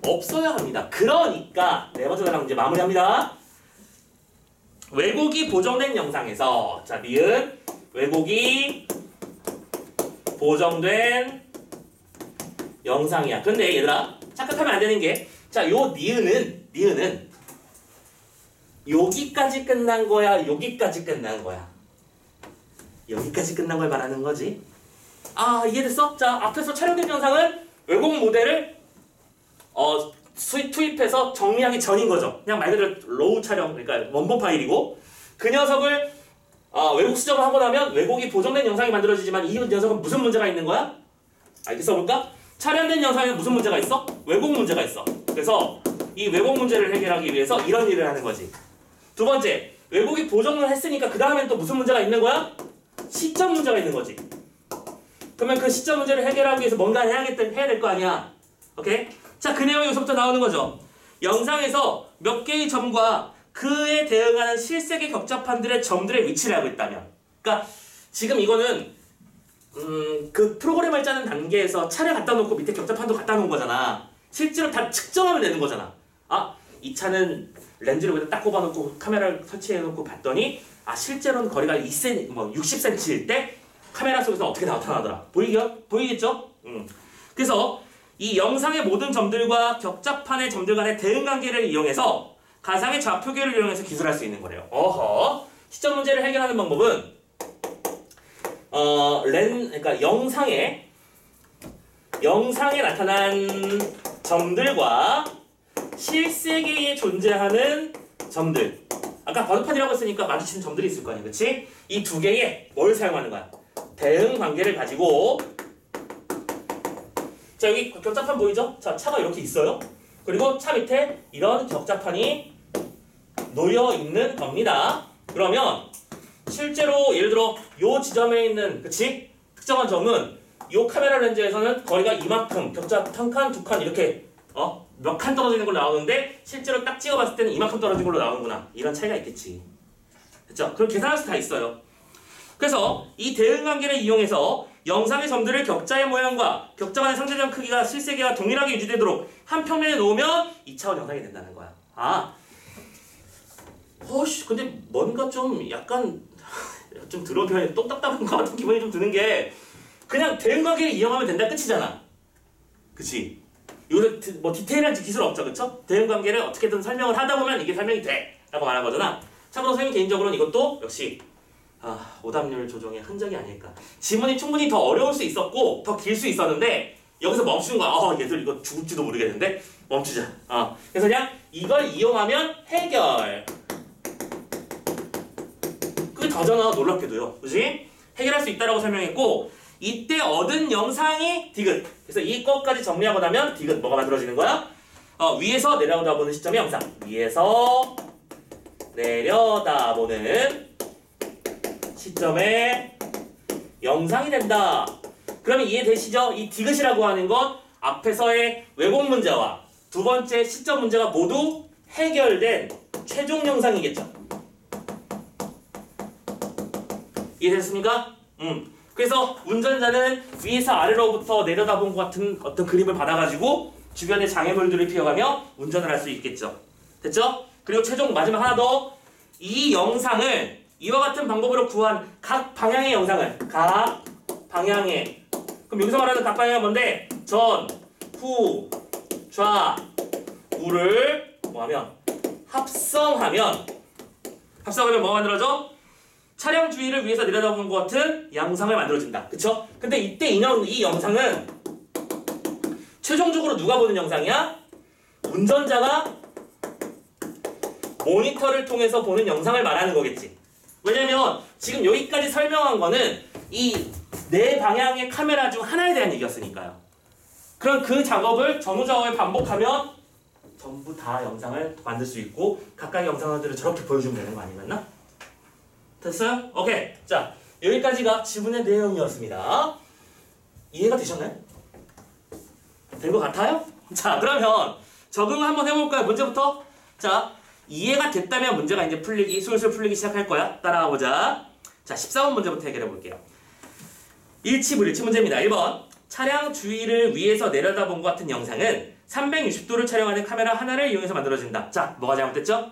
없어야 합니다. 그러니까 네 번째 단락 문제 마무리합니다. 왜곡이 보정된 영상에서 자, 니은 왜곡이 보정된 영상이야. 근데 얘들아 착각하면 안 되는 게 자, 요 니은은 여기까지 끝난 거야, 여기까지 끝난 거야. 여기까지 끝난 걸 말하는 거지. 아, 이해됐어? 자, 앞에서 촬영된 영상은 왜곡 모델을 투입해서 정리하기 전인 거죠. 그냥 말 그대로 로우 촬영, 그러니까 원본 파일이고 그 녀석을 왜곡 수정을 하고 나면 왜곡이 보정된 영상이 만들어지지만 이 녀석은 무슨 문제가 있는 거야? 알겠어 볼까? 촬영된 영상에는 무슨 문제가 있어? 왜곡 문제가 있어. 그래서 이 왜곡 문제를 해결하기 위해서 이런 일을 하는 거지. 두 번째, 왜곡이 보정을 했으니까 그 다음엔 또 무슨 문제가 있는 거야? 시점 문제가 있는 거지. 그러면 그 시점 문제를 해결하기 위해서 뭔가 해야 될 거 아니야. 오케이? 자, 그 내용이 여기서부터 나오는 거죠. 영상에서 몇 개의 점과 그에 대응하는 실색의 격자판들의 점들의 위치를 알고 있다면. 그러니까 지금 이거는 그 프로그램을 짜는 단계에서 차를 갖다 놓고 밑에 격자판도 갖다 놓은 거잖아. 실제로 다 측정하면 되는 거잖아. 아, 이 차는 렌즈를 여기다 딱 꼽아놓고 카메라를 설치해놓고 봤더니 실제로는 거리가 60cm일 때 카메라 속에서 어떻게 나타나더라. 보이겠죠? 그래서 이 영상의 모든 점들과 격자판의 점들 간의 대응 관계를 이용해서 가상의 좌표계를 이용해서 기술할 수 있는 거래요. 어허. 시점 문제를 해결하는 방법은 그러니까 영상에 나타난 점들과 실세계에 존재하는 점들. 아까 바둑판이라고 했으니까 마주치는 점들이 있을 거 아니야, 그렇지? 이 두 개에 뭘 사용하는 거야? 대응 관계를 가지고. 자, 여기 격자판 보이죠? 자, 차가 이렇게 있어요. 그리고 차 밑에 이런 격자판이 놓여 있는 겁니다. 그러면 실제로 예를 들어 요 지점에 있는 그치? 특정한 점은 요 카메라 렌즈에서는 거리가 이만큼 격자 한 칸, 두 칸 이렇게 몇 칸 떨어지는 걸로 나오는데 실제로 딱 찍어봤을 때는 이만큼 떨어진 걸로 나오는구나. 이런 차이가 있겠지. 그쵸? 그럼 계산할 수 다 있어요. 그래서 이 대응 관계를 이용해서 영상의 점들을 격자의 모양과 격자 간의 상대적 크기가 실세계와 동일하게 유지되도록 한 평면에 놓으면 2차원 영상이 된다는 거야. 근데 뭔가 좀 약간 좀 들어온 표현이 똥 답답한 것 같은 기분이 좀 드는 게 그냥 대응 관계를 이용하면 된다 끝이잖아. 그치? 이거 뭐 디테일한 기술 없죠, 그쵸? 대응 관계를 어떻게든 설명을 하다 보면 이게 설명이 돼! 라고 말한 거잖아. 참고로 선생님 개인적으로는 이것도 역시 오답률 조정의 흔적이 아닐까. 지문이 충분히 더 어려울 수 있었고 더 길 수 있었는데 여기서 멈추는 거야. 얘들 이거 죽을지도 모르겠는데 멈추자. 그래서 그냥 이걸 이용하면 해결. 그게 다잖아. 놀랍게도요. 그치? 해결할 수 있다라고 설명했고 이때 얻은 영상이 디귿. 그래서 이 것까지 정리하고 나면 디귿 뭐가 만들어지는 거야? 위에서 내려다보는 시점의 영상. 위에서 내려다보는 시점의 영상이 된다. 그러면 이해되시죠? 이 디귿이라고 하는 건 앞에서의 왜곡 문제와 두 번째 시점 문제가 모두 해결된 최종 영상이겠죠. 이해됐습니까? 그래서 운전자는 위에서 아래로부터 내려다본 것 같은 어떤 그림을 받아가지고 주변에 장애물들을 피해가며 운전을 할 수 있겠죠. 됐죠? 그리고 최종 마지막 하나 더. 이 영상을 이와 같은 방법으로 구한 각 방향의 영상을 그럼 여기서 말하는 각 방향은 뭔데? 전, 후, 좌, 우를 뭐하면? 합성하면 뭐가 만들어져? 차량 주위를 위해서 내려다보는 것 같은 영상을 만들어준다. 그쵸? 근데 이때 이 영상은 최종적으로 누가 보는 영상이야? 운전자가 모니터를 통해서 보는 영상을 말하는 거겠지. 왜냐면 지금 여기까지 설명한 거는 이 네 방향의 카메라 중 하나에 대한 얘기였으니까요. 그럼 그 작업을 전후좌우에 반복하면 전부 다 영상을 만들 수 있고 각각의 영상들을 저렇게 보여주면 되는 거 아니겠나? 됐어요? 오케이. 자, 여기까지가 지문의 내용이었습니다. 이해가 되셨나요? 된 것 같아요? 자, 그러면 적응을 한번 해볼까요? 문제부터. 자, 이해가 됐다면 문제가 이제 슬슬 풀리기 시작할 거야. 따라가 보자. 자, 14번 문제부터 해결해 볼게요. 일치불일치 문제입니다. 1번. 차량 주위를 위에서 내려다본 것 같은 영상은 360도를 촬영하는 카메라 하나를 이용해서 만들어진다. 자, 뭐가 잘못됐죠?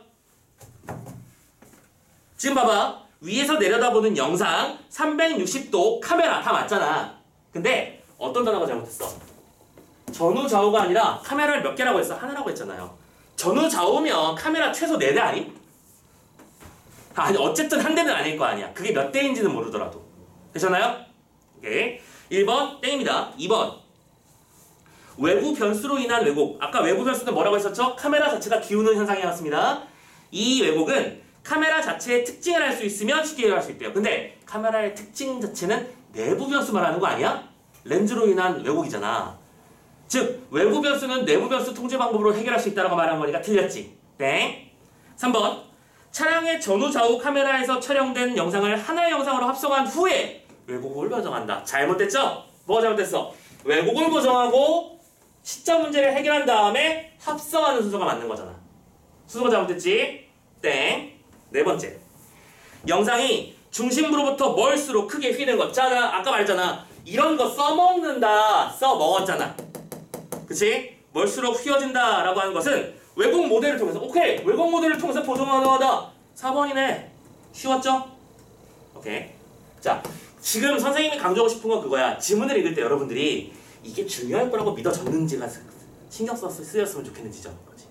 지금 봐봐. 위에서 내려다보는 영상 360도 카메라 다 맞잖아. 근데 어떤 단어가 잘못됐어? 전후 좌우가 아니라 카메라를 몇 개라고 했어? 하나라고 했잖아요. 전후 좌우면 카메라 최소 4대 아니? 아니 어쨌든 한 대는 아닐 거 아니야. 그게 몇 대인지는 모르더라도. 되셨나요? 오케이. 1번 땡입니다. 2번 외부 변수로 인한 왜곡. 아까 외부 변수는 뭐라고 했었죠? 카메라 자체가 기우는 현상이었습니다. 이 왜곡은 카메라 자체의 특징을 알 수 있으면 쉽게 해결할 수 있대요. 근데 카메라의 특징 자체는 내부 변수 말하는 거 아니야? 렌즈로 인한 왜곡이잖아. 즉 외부 변수는 내부 변수 통제 방법으로 해결할 수 있다고 말한 거니까 틀렸지. 땡. 3번 차량의 전후 좌우 카메라에서 촬영된 영상을 하나의 영상으로 합성한 후에 왜곡을 보정한다. 잘못됐죠? 뭐가 잘못됐어? 왜곡을 보정하고 시점 문제를 해결한 다음에 합성하는 순서가 맞는 거잖아. 순서가 잘못됐지? 땡. 4번째. 영상이 중심부로부터 멀수록 크게 휘는 것. 자, 나 아까 말했잖아. 이런 거 써먹는다. 써먹었잖아. 그치? 멀수록 휘어진다 라고 하는 것은 왜곡 모델을 통해서. 오케이. 왜곡 모델을 통해서 보정 가능하다. 4번이네. 쉬웠죠? 오케이. 자, 지금 선생님이 강조하고 싶은 건 그거야. 지문을 읽을 때 여러분들이 이게 중요할 거라고 믿어졌는지가 신경 써서 쓰였으면 좋겠는지죠. 거지.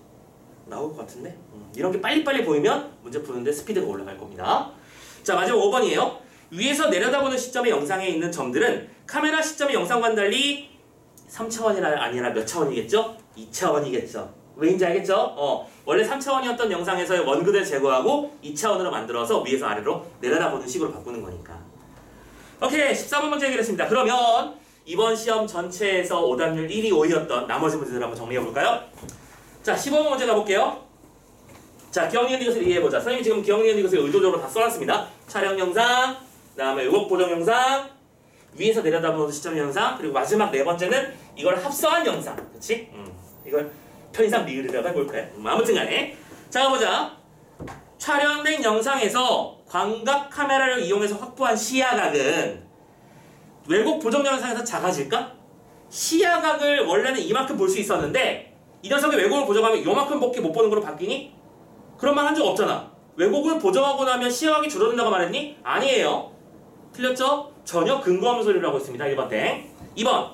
나올 것 같은데? 이런 게 빨리빨리 보이면 문제 푸는데 스피드가 올라갈 겁니다. 자, 마지막 5번이에요. 위에서 내려다보는 시점의 영상에 있는 점들은 카메라 시점의 영상과는 달리 3차원이 아니라 몇 차원이겠죠? 2차원이겠죠. 왜인지 알겠죠? 원래 3차원이었던 영상에서의 원근을 제거하고 2차원으로 만들어서 위에서 아래로 내려다보는 식으로 바꾸는 거니까. 오케이, 14번 문제 해결했습니다. 그러면 이번 시험 전체에서 오답률 1위, 5위였던 나머지 문제들 한번 정리해볼까요? 자, 15번 문제 가볼게요. 자, 기억, 니은, 이것을 이해해보자. 선생님이 지금 기억, 니은, 이것을 의도적으로 다 써놨습니다. 촬영 영상, 그 다음에 왜곡 보정 영상, 위에서 내려다보는 시점 영상, 그리고 마지막 4번째는 이걸 합성한 영상. 그치? 이걸 편의상 리을이라고 해볼까요? 아무튼 간에. 자, 가보자. 촬영된 영상에서 광각 카메라를 이용해서 확보한 시야각은 왜곡 보정 영상에서 작아질까? 시야각을 원래는 이만큼 볼 수 있었는데 이 녀석이 왜곡을 보정하면 요만큼밖에 못 보는 걸로 바뀌니? 그런 말 한 적 없잖아. 왜곡을 보정하고 나면 시야각이 줄어든다고 말했니? 아니에요. 틀렸죠? 전혀 근거 없는 소리를 하고 있습니다. 1번 땡. 2번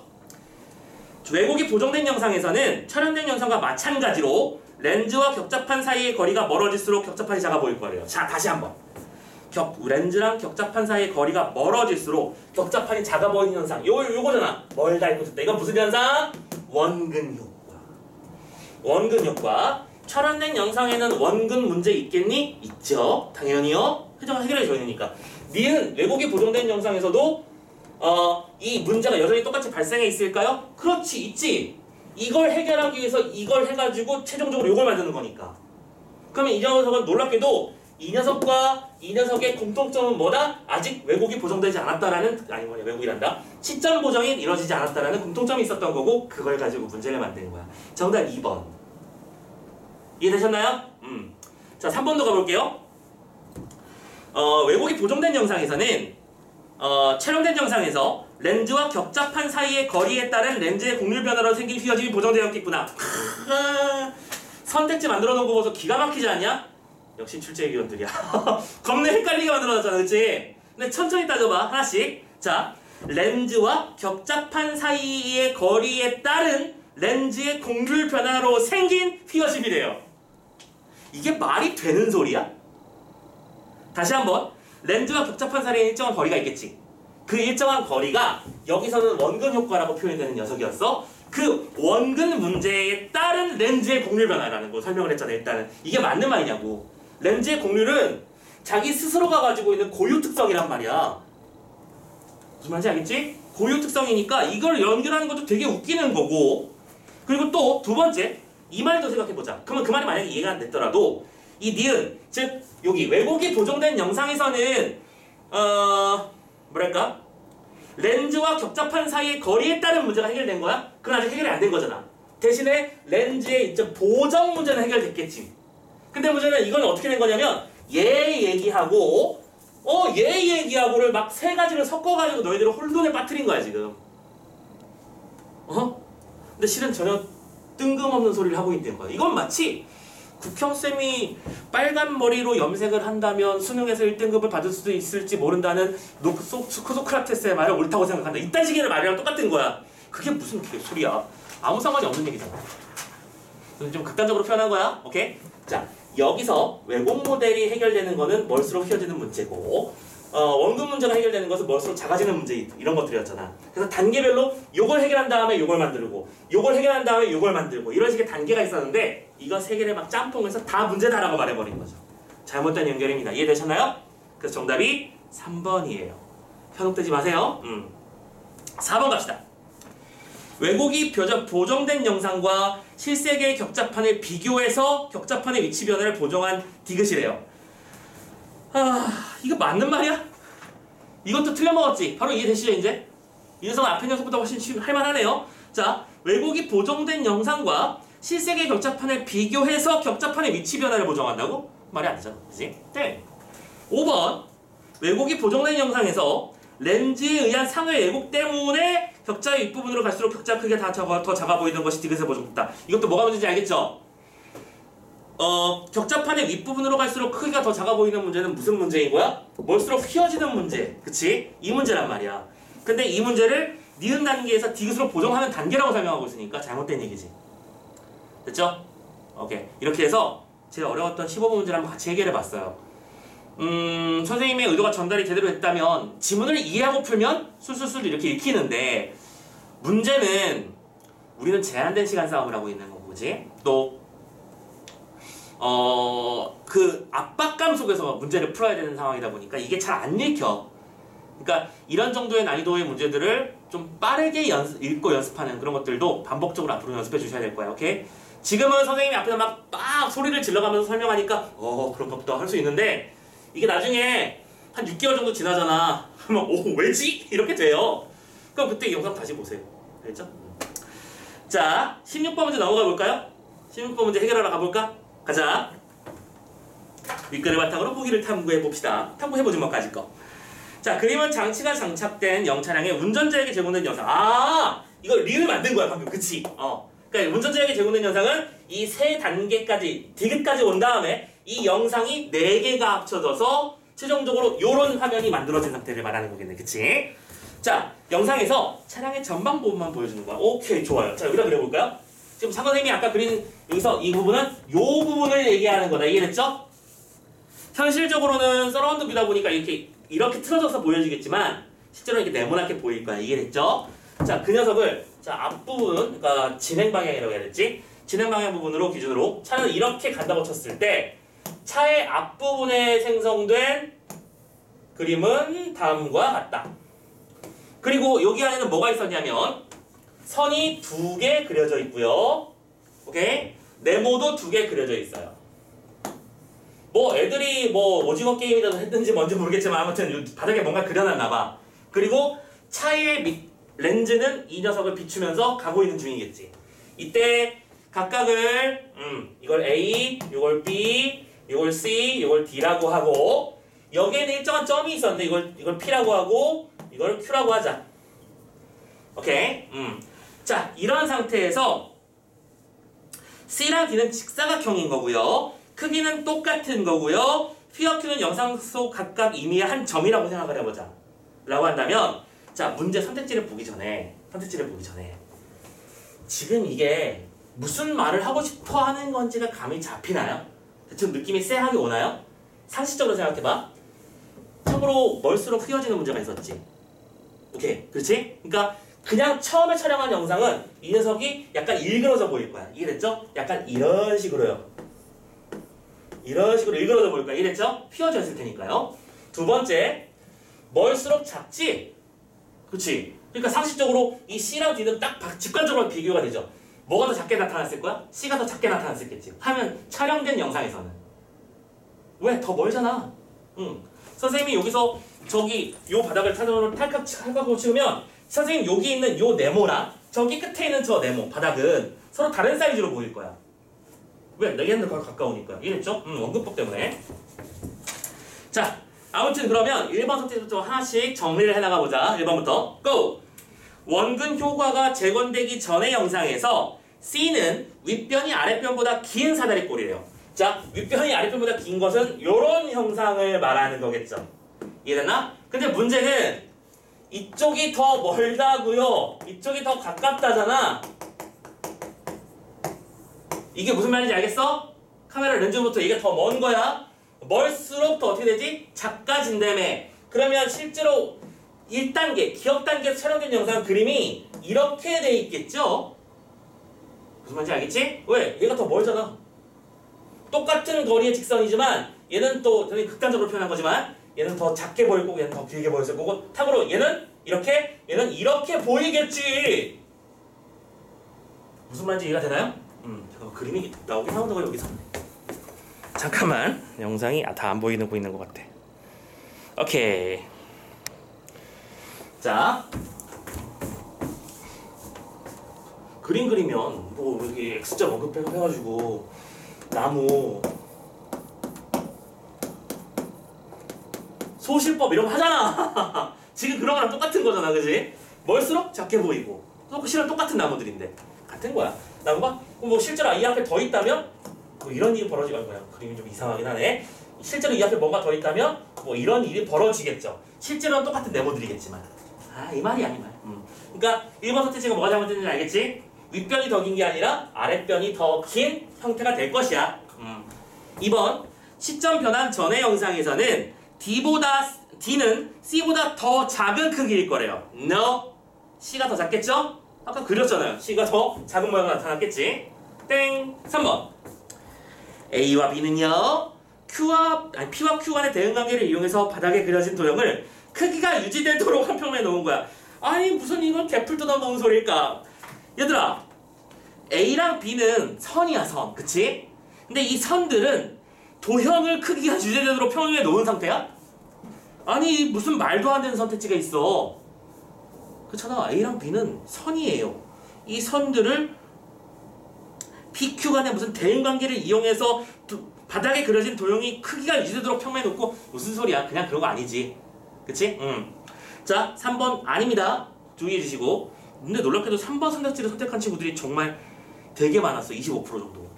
왜곡이 보정된 영상에서는 촬영된 영상과 마찬가지로 렌즈와 격자판 사이의 거리가 멀어질수록 격자판이 작아 보일 거예요. 자, 다시 한번. 렌즈랑 격자판 사이의 거리가 멀어질수록 격자판이 작아 보이는 현상. 요거잖아. 멀다 있고 좁다. 이건 무슨 현상? 원근 효과. 원근 효과. 촬영된 영상에는 원근 문제 있겠니? 있죠. 당연히요. 해결해 줘야 되니까. 니은 왜곡이 보정된 영상에서도 이 문제가 여전히 똑같이 발생해 있을까요? 그렇지, 있지. 이걸 해결하기 위해서 이걸 해가지고 최종적으로 이걸 만드는 거니까. 그러면 이 녀석은 놀랍게도 이 녀석과 이 녀석의 공통점은 뭐다? 아직 왜곡이 보정되지 않았다라는, 아니 뭐냐, 왜곡이란다. 시점 보정이 이루어지지 않았다라는 공통점이 있었던 거고 그걸 가지고 문제를 만드는 거야. 정답 2번. 이해되셨나요? 자, 3번도 가볼게요. 왜곡이 보정된 영상에서는 촬영된 영상에서 렌즈와 격자판 사이의 거리에 따른 렌즈의 곡률 변화로 생긴 휘어짐이 보정되었겠구나. 선택지 만들어 놓은 거 보고서 기가 막히지 않냐? 역시 출제위원들이야. 겁나 헷갈리게 만들어놨잖아, 그치? 근데 천천히 따져봐, 하나씩. 자, 렌즈와 격자판 사이의 거리에 따른 렌즈의 곡률 변화로 생긴 휘어짐이래요. 이게 말이 되는 소리야? 다시 한번. 렌즈와 격자판 사이에 일정한 거리가 있겠지. 그 일정한 거리가 여기서는 원근 효과라고 표현되는 녀석이었어. 그 원근 문제에 따른 렌즈의 곡률 변화라는 거 설명을 했잖아. 일단은 이게 맞는 말이냐고. 렌즈의 곡률은 자기 스스로가 가지고 있는 고유 특성이란 말이야. 무슨 말인지 알겠지? 고유 특성이니까 이걸 연결하는 것도 되게 웃기는 거고, 그리고 또 두 번째, 이 말도 생각해보자. 그러면 그 말이 만약에 이해가 안 됐더라도 이 니은, 즉 여기 왜곡이 보정된 영상에서는 뭐랄까? 렌즈와 격자판 사이의 거리에 따른 문제가 해결된 거야? 그건 아직 해결이 안 된 거잖아. 대신에 렌즈의 이제 보정 문제는 해결됐겠지. 근데 문제는 이건 어떻게 된 거냐면 얘 얘기하고 얘 얘기하고를 막 세 가지를 섞어가지고 너희들을 혼돈에 빠뜨린 거야 지금. 근데 실은 전혀 뜬금없는 소리를 하고 있는 거야. 이건 마치 국형쌤이 빨간 머리로 염색을 한다면 수능에서 1등급을 받을 수도 있을지 모른다는 소크라테스의 말을 옳다고 생각한다. 이딴 식의 말이랑 똑같은 거야. 그게 무슨 소리야. 아무 상관이 없는 얘기잖아. 좀 극단적으로 표현한 거야. 오케이? 자, 여기서 왜곡 모델이 해결되는 거는 멀수록 휘어지는 문제고, 원금 문제가 해결되는 것은 멀수록 작아지는 문제, 이런 것들이었잖아. 그래서 단계별로 요걸 해결한 다음에 요걸 만들고, 요걸 해결한 다음에 요걸 만들고, 이런 식의 단계가 있었는데 이거 세 개를 막 짬뽕해서 다 문제다라고 말해버린 거죠. 잘못된 연결입니다. 이해되셨나요? 그래서 정답이 3번이에요. 현혹되지 마세요. 4번 갑시다. 왜곡이 보정된 영상과 실세계의 격자판을 비교해서 격자판의 위치 변화를 보정한 디귿이래요. 이거 맞는 말이야? 이것도 틀려먹었지? 바로 이해되시죠 이제? 이 녀석은 앞에 녀석보다 훨씬 할만하네요. 자, 왜곡이 보정된 영상과 실세계의 격자판을 비교해서 격자판의 위치 변화를 보정한다고? 말이 안 되잖아. 그치? 네. 5번, 왜곡이 보정된 영상에서 렌즈에 의한 상의 왜곡 때문에 격자의 윗부분으로 갈수록 격자 크기가 더 작아 보이는 것이 디귿의 보정이다. 이것도 뭐가 문제인지 알겠죠? 격자판의 윗부분으로 갈수록 크기가 더 작아 보이는 문제는 무슨 문제인 거야? 멀수록 휘어지는 문제. 그치? 이 문제란 말이야. 근데 이 문제를 니은 단계에서 디귿으로 보정하는 단계라고 설명하고 있으니까 잘못된 얘기지. 됐죠? 오케이. 이렇게 해서 제일 어려웠던 15번 문제를 한번 같이 해결해 봤어요. 선생님의 의도가 전달이 제대로 됐다면 지문을 이해하고 풀면 술술술 이렇게 읽히는데, 문제는 우리는 제한된 시간 싸움을 하고 있는 거고, 그지? 또 그 압박감 속에서 문제를 풀어야 되는 상황이다 보니까 이게 잘 안 읽혀. 그러니까 이런 정도의 난이도의 문제들을 좀 빠르게 읽고 연습하는 그런 것들도 반복적으로 앞으로 연습해 주셔야 될 거예요. 오케이? 지금은 선생님이 앞에서 막 소리를 질러가면서 설명하니까 그런가 보다 할 수 있는데, 이게 나중에 한 6개월 정도 지나잖아. 그러면 왜지? 이렇게 돼요. 그럼 그때 이 영상 다시 보세요. 알겠죠? 자, 16번 문제 넘어가 볼까요? 16번 문제 해결하러 가볼까? 가자. 윗글을 바탕으로 보기를 탐구해 봅시다. 탐구해보지 뭐까지 거. 자, 그림은 장치가 장착된 영차량에 운전자에게 제공된 영상. 이거 리을 만든 거야 방금. 그치? 그러니까 운전자에게 제공된 영상은 이 세 단계까지, 디귿까지 온 다음에 이 영상이 4개가 합쳐져서 최종적으로 요런 화면이 만들어진 상태를 말하는 거겠네. 그치? 자, 영상에서 차량의 전방 부분만 보여주는 거야. 오케이, 좋아요. 자, 여기다 그려볼까요? 지금 상 선생님이 아까 그린 여기서 이 부분은 요 부분을 얘기하는 거다. 이해됐죠? 현실적으로는 서라운드 뷰다 보니까 이렇게 틀어져서 보여지겠지만 실제로 이렇게 네모나게 보일 거야. 이해됐죠? 자, 그 녀석을 앞부분, 그러니까 진행 방향이라고 해야 되지? 진행 방향 부분으로 기준으로 차는 이렇게 간다고 쳤을 때 차의 앞부분에 생성된 그림은 다음과 같다. 그리고 여기 안에는 뭐가 있었냐면 선이 2개 그려져 있고요. 오케이? 네모도 2개 그려져 있어요. 애들이 오징어 게임이라도 했는지 뭔지 모르겠지만 아무튼 바닥에 뭔가 그려놨나 봐. 그리고 차의 렌즈는 이 녀석을 비추면서 가고 있는 중이겠지. 이때 각각을 이걸 A, 이걸 B, 이걸 C, 이걸 D라고 하고, 여기에는 일정한 점이 있었는데 이걸 P라고 하고 이걸 Q라고 하자. 오케이? 자, 이런 상태에서 C랑 D는 직사각형인 거고요. 크기는 똑같은 거고요. P와 Q는 영상 속 각각 임의의 한 점이라고 생각을 해보자. 라고 한다면, 자, 문제 선택지를 보기 전에 지금 이게 무슨 말을 하고 싶어 하는 건지가 감이 잡히나요? 대충 느낌이 쎄하게 오나요? 상식적으로 생각해봐. 참고로 멀수록 휘어지는 문제가 있었지. 오케이, 그렇지? 그러니까 그냥 처음에 촬영한 영상은 이 녀석이 약간 일그러져 보일 거야. 이해됐죠? 약간 이런 식으로요. 이런 식으로 일그러져 볼 거야. 이랬죠? 휘어져 있을 테니까요. 두 번째, 멀수록 작지? 그치? 그러니까 상식적으로 이 C랑 D는 딱 직관적으로 비교가 되죠. 뭐가 더 작게 나타났을 거야? C가 더 작게 나타났을겠지. 하면 촬영된 영상에서는. 왜? 더 멀잖아. 선생님이 여기서 저기 요 바닥을 탈각하고 치우면 선생님 여기 있는 요 네모랑 저기 끝에 있는 저 네모 바닥은 서로 다른 사이즈로 보일 거야. 왜? 얘는 더 가까우니까. 이해했죠? 원근법 때문에. 자, 아무튼 그러면 1번 선택부터 하나씩 정리를 해나가 보자. 1번부터 고! 원근 효과가 재건되기 전의 영상에서 C는 윗변이 아랫변보다 긴 사다리꼴이래요. 자, 윗변이 아랫변보다 긴 것은 이런 형상을 말하는 거겠죠. 이해됐나? 근데 문제는 이쪽이 더 멀다고요. 이쪽이 더 가깝다잖아. 이게 무슨 말인지 알겠어? 카메라 렌즈부터 이게 더 먼 거야. 멀수록 더 어떻게 되지? 작아진다며. 그러면 실제로 1단계, 기억 단계에서 촬영된 영상 그림이 이렇게 돼 있겠죠? 무슨 말인지 알겠지? 왜? 얘가 더 멀잖아. 똑같은 거리의 직선이지만 얘는 또 되게 극단적으로 표현한 거지만 얘는 더 작게 보일 거고 얘는 더 길게 보였을 거고 탑으로 얘는 이렇게 얘는 이렇게 보이겠지. 무슨 말인지 이해가 되나요? 잠깐만 그림이 나오긴 하는데 여기서 잠깐만 영상이 다 안 보이는 거 있는 것 같아. 오케이. 자 그림 그리면 뭐 이렇게 X자 원급 해가지고 나무 소실법 이런 거 하잖아. 지금 그런 거랑 똑같은 거잖아, 그지? 멀수록 작게 보이고 실은 똑같은 나무들인데 같은 거야. 나무가 뭐 실제로 이 앞에 더 있다면 뭐 이런 일이 벌어지는 거야. 그림이 좀 이상하긴 하네. 실제로 이 앞에 뭔가 더 있다면 뭐 이런 일이 벌어지겠죠. 실제로는 똑같은 네모들이겠지만 이 말이야 이 말. 그러니까 1번 선택지가 뭐가 잘못됐는지 알겠지? 윗변이 더 긴 게 아니라 아랫변이 더 긴 형태가 될 것이야. 2번 시점 변환 전의 영상에서는 D는 C보다 더 작은 크기일 거래요. No. C가 더 작겠죠? 아까 그렸잖아요. C가 더 작은 모양으로 나타났겠지? 땡. 3번 A와 B는요 P와 Q 간의 대응관계를 이용해서 바닥에 그려진 도형을 크기가 유지되도록 한 평면에 놓은 거야. 아니 무슨 이건 개풀 뜯어먹은 소리일까? 얘들아 A랑 B는 선이야 선. 그치? 근데 이 선들은 도형을 크기가 유지되도록 평면에 놓은 상태야? 아니 무슨 말도 안 되는 선택지가 있어. 그렇잖아. A랑 B는 선이에요. 이 선들을 PQ 간의 무슨 대응관계를 이용해서 바닥에 그려진 도형이 크기가 유지되도록 평면에 놓고 무슨 소리야. 그냥 그런 거 아니지. 그치? 자 3번 아닙니다. 주의해 주시고. 근데 놀랍게도 3번 선택지를 선택한 친구들이 정말 되게 많았어. 25% 정도.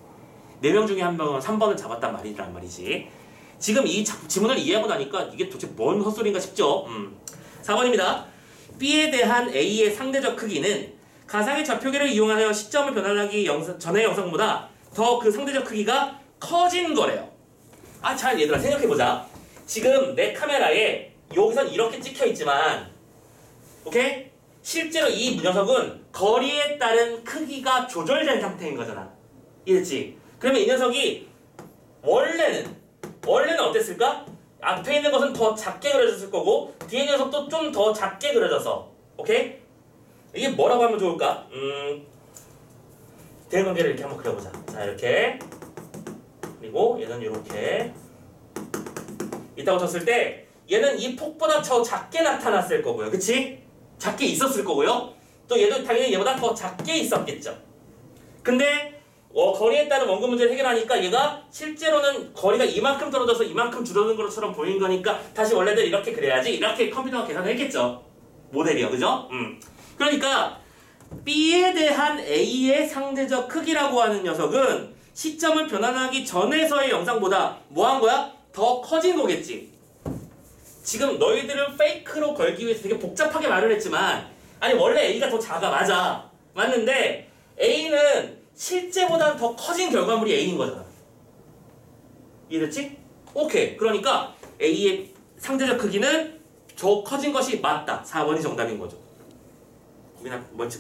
4명 중에 1명은 3번을 잡았단 말이지. 지금 이 지문을 이해하고 나니까 이게 도대체 뭔 헛소리인가 싶죠? 4번입니다. B에 대한 A의 상대적 크기는 가상의 좌표계를 이용하여 시점을 변환하기 전의 영상보다 더 그 상대적 크기가 커진 거래요. 잘 얘들아 생각해보자. 지금 내 카메라에 여기선 이렇게 찍혀있지만 오케이? 실제로 이 녀석은 거리에 따른 크기가 조절된 상태인 거잖아. 이해됐지? 그러면 이 녀석이 원래는 어땠을까? 앞에 있는 것은 더 작게 그려졌을 거고 뒤에 있는 녀석도 좀 더 작게 그려져서 오케이? 이게 뭐라고 하면 좋을까? 대응관계를 이렇게 한번 그려보자. 자 이렇게 그리고 얘는 이렇게 있다고 쳤을 때 얘는 이 폭보다 더 작게 나타났을 거고요. 그치? 작게 있었을 거고요. 또 얘도 당연히 얘보다 더 작게 있었겠죠. 근데 거리에 따른 원근 문제를 해결하니까 얘가 실제로는 거리가 이만큼 떨어져서 이만큼 줄어든 것처럼 보이는 거니까 다시 원래대로 이렇게 그려야지 이렇게 컴퓨터가 계산을 했겠죠. 모델이요. 그죠? 그러니까 B에 대한 A의 상대적 크기라고 하는 녀석은 시점을 변환하기 전에서의 영상보다 뭐 한 거야? 더 커진 거겠지. 지금 너희들을 페이크로 걸기 위해서 되게 복잡하게 말을 했지만 아니 원래 A가 더 작아. 맞아. 맞는데 A는 실제보다는 더 커진 결과물이 A인 거잖아. 이해됐지? 오케이. 그러니까 A의 상대적 크기는 더 커진 것이 맞다. 4번이 정답인 거죠.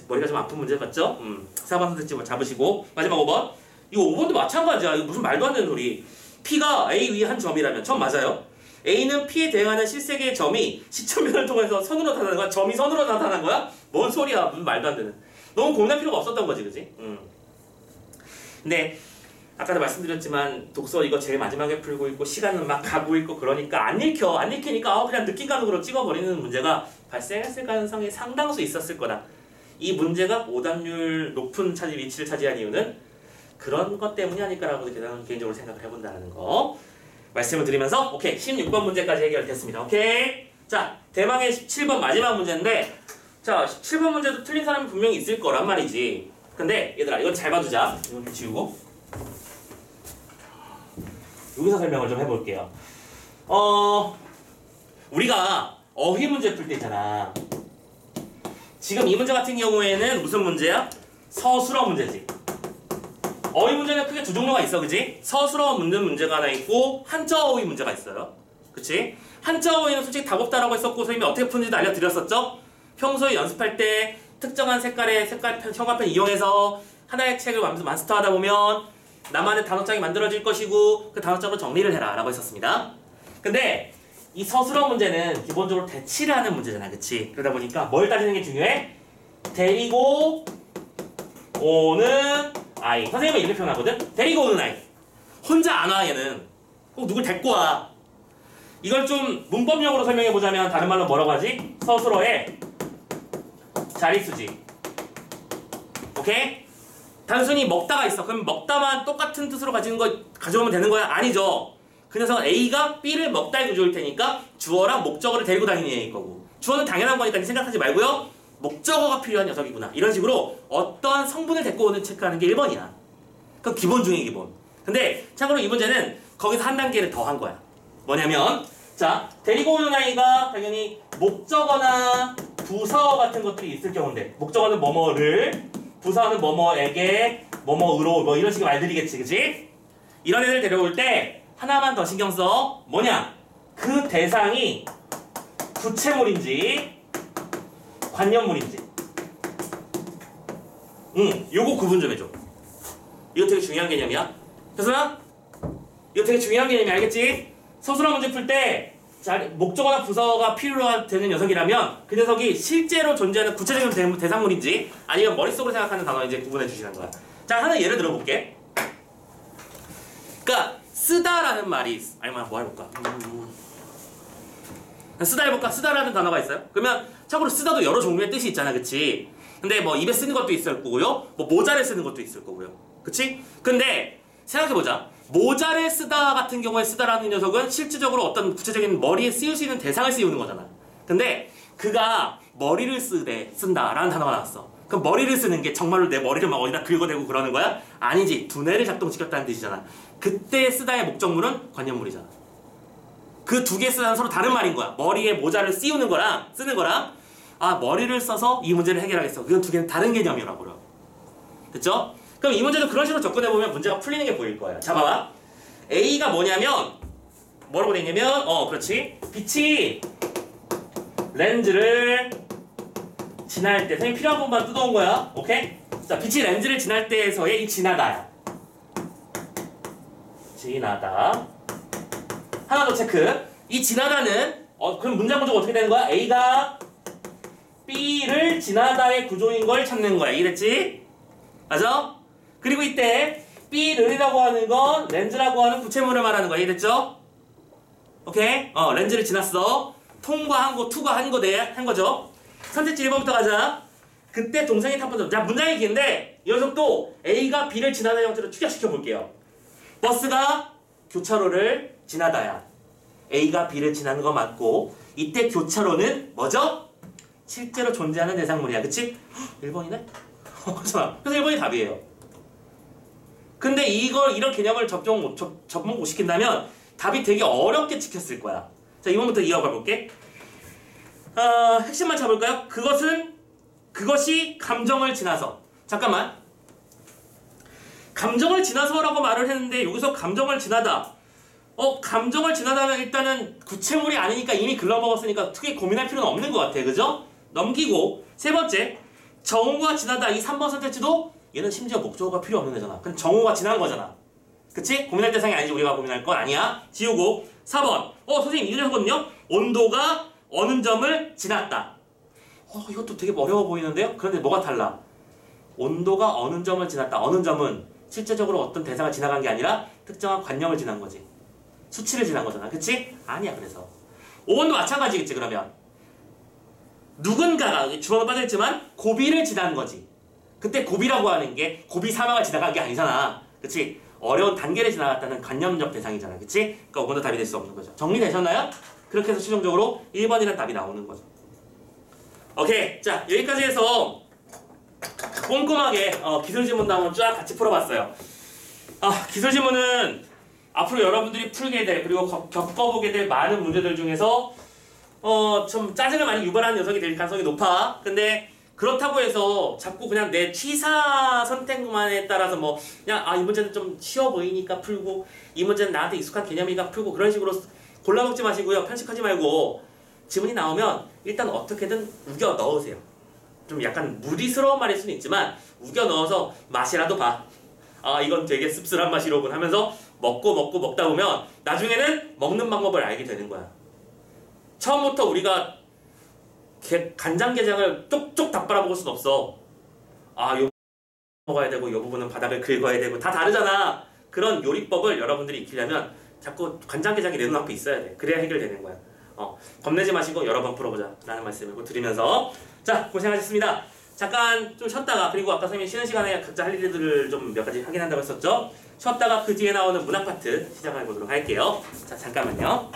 머리가 좀 아픈 문제 같죠? 4번 선택지 잡으시고 마지막 5번. 이거 5번도 마찬가지야. 이거 무슨 말도 안 되는 소리. P가 A 위 한 점이라면 점 맞아요. A는 P에 대응하는 실세계의 점이 시점면을 통해서 선으로 나타나는 거야? 점이 선으로 나타나는 거야? 뭔 소리야? 무슨 말도 안 되는. 너무 고민할 필요가 없었던 거지, 그지? 근데 아까도 말씀드렸지만 독서 이거 제일 마지막에 풀고 있고 시간은 막 가고 있고 그러니까 안 읽히니까 그냥 느낌감으로 찍어버리는 문제가 발생했을 가능성이 상당수 있었을 거다. 이 문제가 오답률 높은 위치를 차지한 이유는 그런 것 때문이 아닐까라고 개인적으로 생각을 해본다는 거 말씀을 드리면서 오케이 16번 문제까지 해결됐습니다. 오케이. 자, 대망의 17번 마지막 문제인데 자 17번 문제도 틀린 사람이 분명히 있을 거란 말이지. 근데 얘들아 이건 잘 봐두자. 이건 지우고 여기서 설명을 좀 해볼게요. 우리가 어휘 문제 풀 때 있잖아. 지금 이 문제 같은 경우에는 무슨 문제야? 서술어 문제지. 어휘 문제는 크게 두 종류가 있어, 그지? 서술어 묻는 문제가 하나 있고 한자 어휘 문제가 있어요. 그치? 한자 어휘는 솔직히 답없다라고 했었고 선생님이 어떻게 푸는지도 알려드렸었죠? 평소에 연습할 때 특정한 색깔 형광펜 이용해서 하나의 책을 마스터하다 보면 나만의 단어장이 만들어질 것이고 그 단어장으로 정리를 해라 라고 했었습니다. 근데 이 서술어 문제는 기본적으로 대치를 하는 문제잖아, 그치? 그러다 보니까 뭘 따지는 게 중요해? 데리고 오는 아이. 선생님은 이렇게 표현하거든? 데리고 오는 아이. 혼자 안 와, 얘는. 꼭 누굴 데리고 와. 이걸 좀 문법용으로 설명해보자면 다른 말로 뭐라고 하지? 서술어의 자릿수지. 오케이? 단순히 먹다가 있어. 그럼 먹다만 똑같은 뜻으로 가져오면 되는 거야? 아니죠. 그 녀석은 A가 B를 먹다에 구조일 테니까 주어랑 목적어를 데리고 다니는 애일 거고 주어는 당연한 거니까 생각하지 말고요. 목적어가 필요한 녀석이구나. 이런 식으로 어떠한 성분을 데리고 오는 체크하는 게 1번이야. 그 기본 중에 기본. 근데 참고로 이 문제는 거기서 한 단계를 더 한 거야. 뭐냐면 자 데리고 오는 아이가 당연히 목적어나 부사어 같은 것들이 있을 경우인데 목적어는 뭐뭐를 부사어는 뭐뭐에게 뭐뭐으로 뭐 이런 식의 말들이겠지, 그치? 이런 애들 데려올 때 하나만 더 신경 써. 뭐냐? 그 대상이 구체물인지 관념물인지 요거 구분 좀 해줘. 이거 되게 중요한 개념이야. 됐어? 이거 되게 중요한 개념이 알겠지? 서술어 문제 풀 때 목적어나 부사어가 필요가 되는 녀석이라면 그 녀석이 실제로 존재하는 구체적인 대상물인지 아니면 머릿속으로 생각하는 단어인지 구분해 주시는 거야. 자, 하나 예를 들어볼게. 그러니까 쓰다라는 말이 아니면 뭐 해볼까? 쓰다 해볼까? 쓰다라는 단어가 있어요. 그러면 참고로 쓰다도 여러 종류의 뜻이 있잖아, 그치? 근데 뭐 입에 쓰는 것도 있을 거고요, 뭐 모자에 쓰는 것도 있을 거고요, 그치? 근데 생각해보자. 모자를 쓰다 같은 경우에 쓰다라는 녀석은 실질적으로 어떤 구체적인 머리에 쓰일 수 있는 대상을 씌우는 거잖아. 근데 그가 머리를 쓴다라는 단어가 나왔어. 그럼 머리를 쓰는 게 정말로 내 머리를 막 어디다 긁어대고 그러는 거야? 아니지. 두뇌를 작동시켰다는 뜻이잖아. 그때 쓰다의 목적물은 관념물이잖아. 그 두 개 쓰다는 서로 다른 말인 거야. 머리에 모자를 씌우는 거랑 쓰는 거랑 머리를 써서 이 문제를 해결하겠어. 그건 두 개는 다른 개념이라고요. 됐죠? 그럼 이 문제도 그런 식으로 접근해보면 문제가 풀리는 게 보일 거예요. 자, 봐봐. A가 뭐냐면 뭐라고 되냐면 그렇지. 빛이 렌즈를 지날 때 선생님 필요한 부분만 뜯어온 거야. 오케이? 자, 빛이 렌즈를 지날 때에서의 이 지나다야. 지나다. 하나 더 체크. 이 지나다는 그럼 문장 구조가 어떻게 되는 거야? A가 B를 지나다의 구조인 걸 찾는 거야. 이해됐지? 맞아? 그리고 이때 B를이라고 하는 건 렌즈라고 하는 구체물을 말하는 거야. 이해됐죠? 오케이? 렌즈를 지났어. 통과한 거, 투과한 거죠. 선택지 1번부터 가자. 그때 동생이 탑번. 자, 문장이 긴데 이 녀석도 A가 B를 지나다 형태로 축약시켜 볼게요. 버스가 교차로를 지나다야. A가 B를 지나는 거 맞고 이때 교차로는 뭐죠? 실제로 존재하는 대상물이야. 그치? 1번이네? 그래서 1번이 답이에요. 근데 이런 개념을 접목 못 시킨다면 답이 되게 어렵게 찍혔을 거야. 자, 2번부터 이어가 볼게. 핵심만 잡을까요? 그것이 감정을 지나서. 잠깐만. 감정을 지나서라고 말을 했는데 여기서 감정을 지나다. 감정을 지나다면 일단은 구체물이 아니니까 이미 글러먹었으니까 크게 고민할 필요는 없는 것 같아. 그죠? 넘기고 세 번째. 정오가 지나다. 이 3번 선택지도 얘는 심지어 목적어가 필요 없는 애잖아. 그냥 정오가 지난 거잖아. 그치? 고민할 대상이 아니지. 우리가 고민할 건 아니야. 지우고 4번 선생님 이거 하거든요. 온도가 어느 점을 지났다. 이것도 되게 어려워 보이는데요. 그런데 뭐가 달라? 온도가 어느 점을 지났다. 어느 점은 실제적으로 어떤 대상을 지나간 게 아니라 특정한 관념을 지난 거지. 수치를 지난 거잖아. 그치? 아니야. 그래서 5번도 마찬가지겠지. 그러면 누군가가 주어가 빠져있지만 고비를 지난 거지. 그때 고비라고 하는 게 고비 사망을 지나간 게 아니잖아. 그치? 어려운 단계를 지나갔다는 관념적 대상이잖아. 그치? 그러니까 5번도 답이 될 수 없는 거죠. 정리되셨나요? 그렇게 해서 최종적으로 1번이라는 답이 나오는 거죠. 오케이. 자, 여기까지 해서 꼼꼼하게 기술지문도 한번 쫙 같이 풀어봤어요. 기술지문은 앞으로 여러분들이 풀게 될 그리고 겪어보게 될 많은 문제들 중에서 좀 짜증을 많이 유발하는 녀석이 될 가능성이 높아. 근데 그렇다고 해서 자꾸 그냥 내 취사 선택만에 따라서 뭐 그냥 이 문제는 좀 쉬워 보이니까 풀고 이 문제는 나한테 익숙한 개념이니까 풀고 그런 식으로 골라먹지 마시고요. 편식하지 말고 지문이 나오면 일단 어떻게든 우겨 넣으세요. 좀 약간 무리스러운 말일 수는 있지만 우겨 넣어서 맛이라도 봐. 이건 되게 씁쓸한 맛이로군 하면서 먹다 보면 나중에는 먹는 방법을 알게 되는 거야. 처음부터 우리가 간장게장을 쪽쪽 다 빨아먹을 순 없어. 요 먹어야 되고 요 부분은 바닥을 긁어야 되고 다 다르잖아. 그런 요리법을 여러분들이 익히려면 자꾸 간장게장이 내 눈앞에 있어야 돼. 그래야 해결되는 거야. 겁내지 마시고 여러 번 풀어보자 라는 말씀을 드리면서 자, 고생하셨습니다. 잠깐 좀 쉬었다가 그리고 아까 선생님이 쉬는 시간에 각자 할 일들을 좀 몇 가지 확인한다고 했었죠. 쉬었다가 그 뒤에 나오는 문학 파트 시작해 보도록 할게요. 자, 잠깐만요.